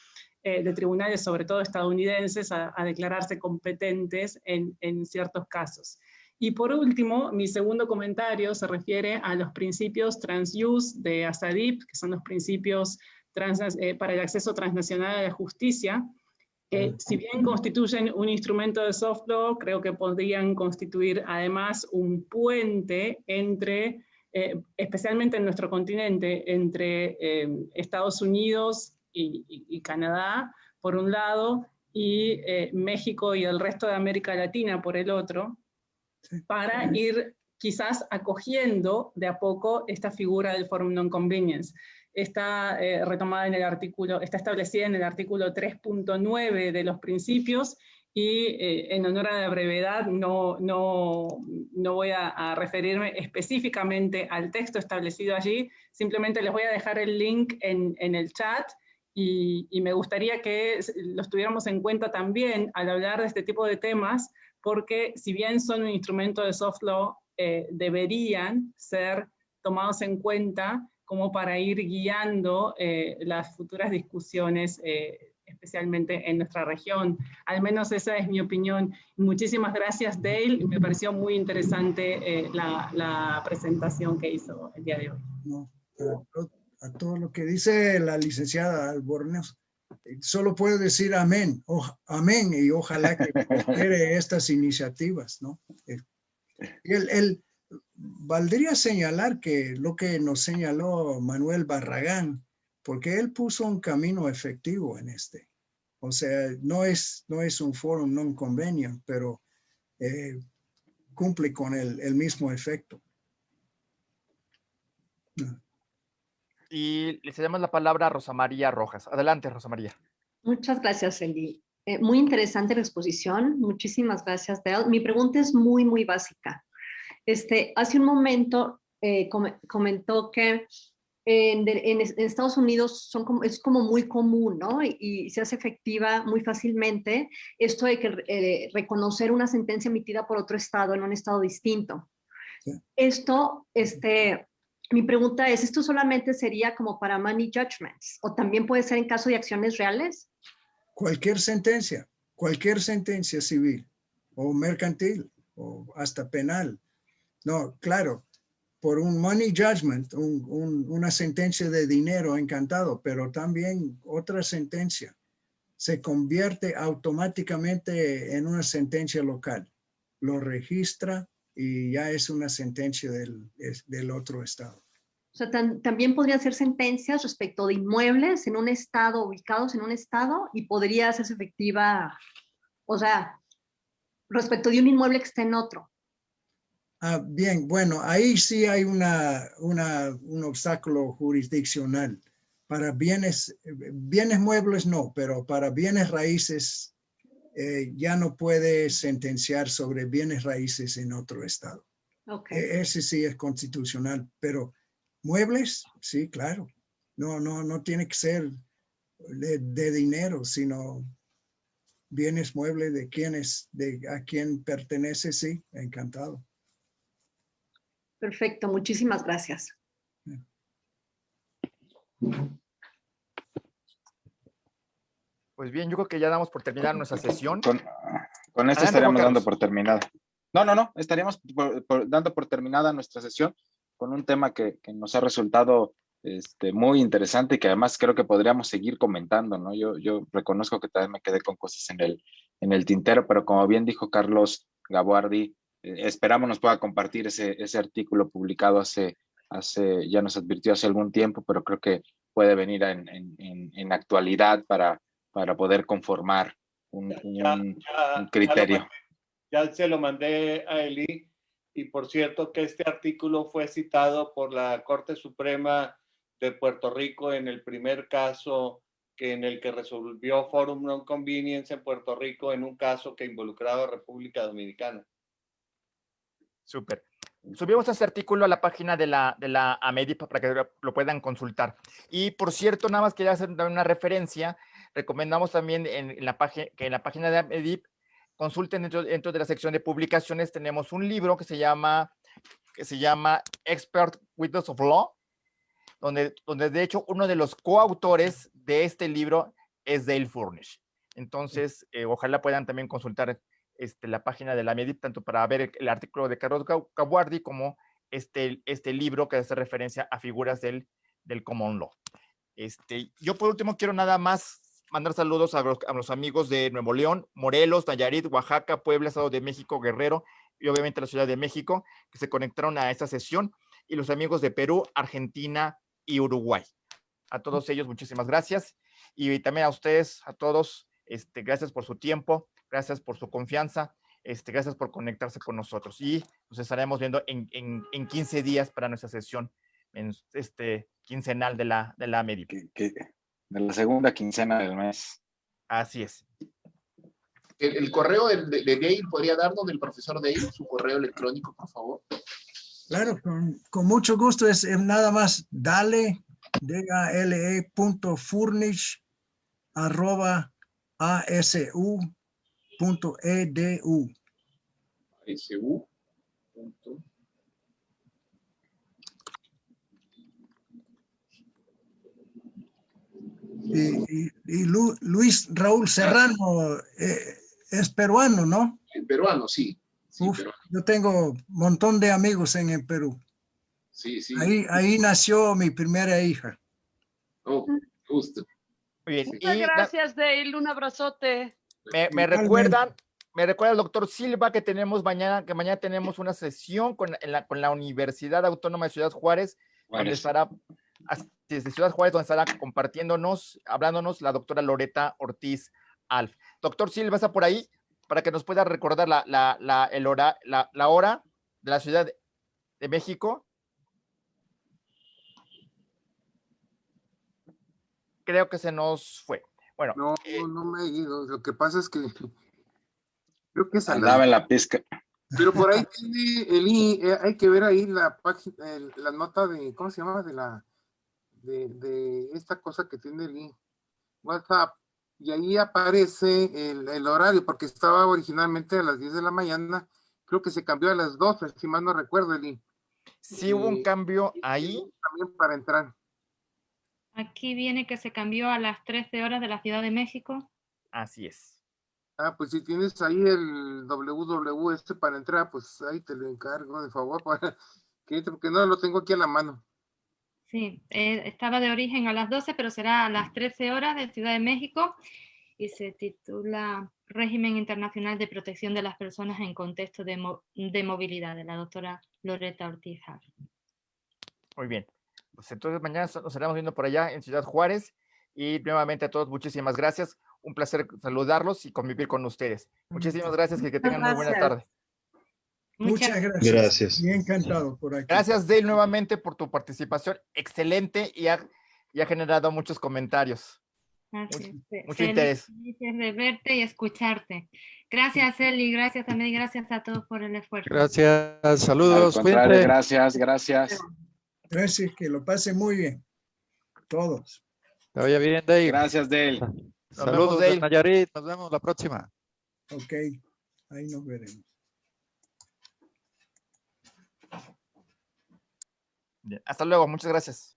de tribunales, sobre todo estadounidenses, a declararse competentes en ciertos casos. Y por último, mi segundo comentario se refiere a los principios trans-use de ASADIP, que son los principios para el acceso transnacional a la justicia, que si bien constituyen un instrumento de soft law, creo que podrían constituir además un puente entre, especialmente en nuestro continente, entre Estados Unidos y Canadá, por un lado, y México y el resto de América Latina, por el otro, para ir quizás acogiendo de a poco esta figura del forum non-convenience. Está retomada en el artículo, está establecida en el artículo 3.9 de los principios, y en honor a la brevedad no voy a referirme específicamente al texto establecido allí, simplemente les voy a dejar el link en el chat, y me gustaría que los tuviéramos en cuenta también al hablar de este tipo de temas, porque si bien son un instrumento de soft law, deberían ser tomados en cuenta como para ir guiando las futuras discusiones, especialmente en nuestra región. Al menos esa es mi opinión. Muchísimas gracias, Dale. Me pareció muy interesante la presentación que hizo el día de hoy. No, a todo lo que dice la licenciada Albornoz, solo puedo decir amén, amén, y ojalá que prospere estas iniciativas, ¿no? Valdría señalar que lo que nos señaló Manuel Barragán, porque él puso un camino efectivo en este. O sea, no es un forum non-convenient, pero cumple con el mismo efecto. Y le cedemos la palabra a Rosa María Rojas. Adelante, Rosa María. Muchas gracias, Eli. Muy interesante la exposición. Muchísimas gracias, Dale. Mi pregunta es muy, muy básica. Hace un momento comentó que en Estados Unidos es como muy común, ¿no? Y se hace efectiva muy fácilmente esto de que reconocer una sentencia emitida por otro estado en un estado distinto. Sí. Mi pregunta es, ¿esto solamente sería como para money judgments o también puede ser en caso de acciones reales? Cualquier sentencia civil o mercantil o hasta penal. No, claro, por un money judgment, una sentencia de dinero, encantado, pero también otra sentencia se convierte automáticamente en una sentencia local. Lo registra y ya es una sentencia del otro estado. O sea, también podrían ser sentencias respecto de inmuebles en un estado, ubicados en un estado, y podría hacerse efectiva, o sea, respecto de un inmueble que esté en otro. Bien, bueno, ahí sí hay un obstáculo jurisdiccional. Para bienes muebles no, pero para bienes raíces ya no puede sentenciar sobre bienes raíces en otro estado. Okay. Ese sí es constitucional, pero muebles, sí, claro. No tiene que ser de dinero, sino bienes muebles a quién pertenece, sí, encantado. Perfecto, muchísimas gracias. Pues bien, yo creo que ya damos por terminada nuestra sesión. Con esto estaríamos dando por terminada. No, estaríamos dando por terminada nuestra sesión con un tema que nos ha resultado muy interesante y que además creo que podríamos seguir comentando, ¿no? Yo reconozco que también me quedé con cosas en el tintero, pero como bien dijo Carlos Gaboardi, esperamos nos pueda compartir ese artículo publicado ya nos advirtió hace algún tiempo, pero creo que puede venir en actualidad para poder conformar un criterio. Ya se lo mandé a Eli, y por cierto que este artículo fue citado por la Corte Suprema de Puerto Rico en el primer caso en el que resolvió Forum Non Convenience en Puerto Rico en un caso que involucraba a República Dominicana. Súper. Subimos este artículo a la página de la AMEDIP para que lo puedan consultar. Y por cierto, nada más quería hacer una referencia. Recomendamos también que en la página de AMEDIP consulten dentro de la sección de publicaciones. Tenemos un libro que se llama Expert Witness of Law, donde de hecho uno de los coautores de este libro es Dale Furnish. Entonces, ojalá puedan también consultar la página de la AMEDIP, tanto para ver el artículo de Carlos Caguardi como este libro que hace referencia a figuras del Common Law. Yo por último quiero nada más mandar saludos a los amigos de Nuevo León, Morelos, Nayarit, Oaxaca, Puebla, Estado de México, Guerrero y obviamente la Ciudad de México, que se conectaron a esta sesión, y los amigos de Perú, Argentina y Uruguay. A todos ellos, muchísimas gracias. Y también a ustedes, a todos, gracias por su tiempo, gracias por su confianza, gracias por conectarse con nosotros. Y nos estaremos viendo en 15 días para nuestra sesión quincenal de la AMEDIP. De la segunda quincena del mes. Así es. El correo de Dale, ¿podría darnos del profesor Dale su correo electrónico, por favor? Claro, con mucho gusto. Es nada más dale, dale.furnish @asu.edu. ASU. Y Luis Raúl Serrano es peruano, ¿no? El peruano, sí. Sí, Uf, yo tengo un montón de amigos en el Perú. Sí, sí. Ahí nació mi primera hija. Oh, justo. Muy bien. Muchas gracias, Dale. Un abrazote. Me recuerda el doctor Silva que mañana tenemos una sesión con la Universidad Autónoma de Ciudad Juárez, donde estará desde Ciudad Juárez, donde estará hablándonos la doctora Loreta Ortiz Alf. Doctor Silva, ¿está por ahí? Para que nos pueda recordar la hora de la Ciudad de México. Creo que se nos fue. Bueno. No me he ido. Lo que pasa es que creo que andaba en la pesca. Pero por ahí tiene hay que ver ahí la página, la nota de, ¿cómo se llama? De esta cosa que tiene el WhatsApp. Y ahí aparece el horario, porque estaba originalmente a las 10 de la mañana. Creo que se cambió a las 12, si mal no recuerdo, Eli. Sí, hubo un cambio ahí. También para entrar. Aquí viene que se cambió a las 13 horas de la Ciudad de México. Así es. Pues si tienes ahí el www para entrar, pues ahí te lo encargo de favor, para que entre, porque no lo tengo aquí a la mano. Sí, estaba de origen a las 12, pero será a las 13 horas de Ciudad de México y se titula Régimen Internacional de Protección de las Personas en Contexto de Movilidad, de la doctora Loreta Ortiz Alf. Muy bien. Pues entonces mañana nos estaremos viendo por allá en Ciudad Juárez, y nuevamente a todos muchísimas gracias. Un placer saludarlos y convivir con ustedes. Muchísimas gracias, que tengan muy buena tarde. Muchas gracias. Gracias. Bien encantado por aquí. Gracias, Dale, nuevamente por tu participación. Excelente, y ha generado muchos comentarios. Mucho interés. Felices de verte y escucharte. Gracias, Eli, gracias a mí, gracias a todos por el esfuerzo. Gracias, saludos. Gracias. Gracias, que lo pasen muy bien. Todos. Que vaya bien, Dale. Gracias, Dale. Saludos, Dale. Nayarit. Nos vemos la próxima. Ok, ahí nos veremos. Bien. Hasta luego, muchas gracias.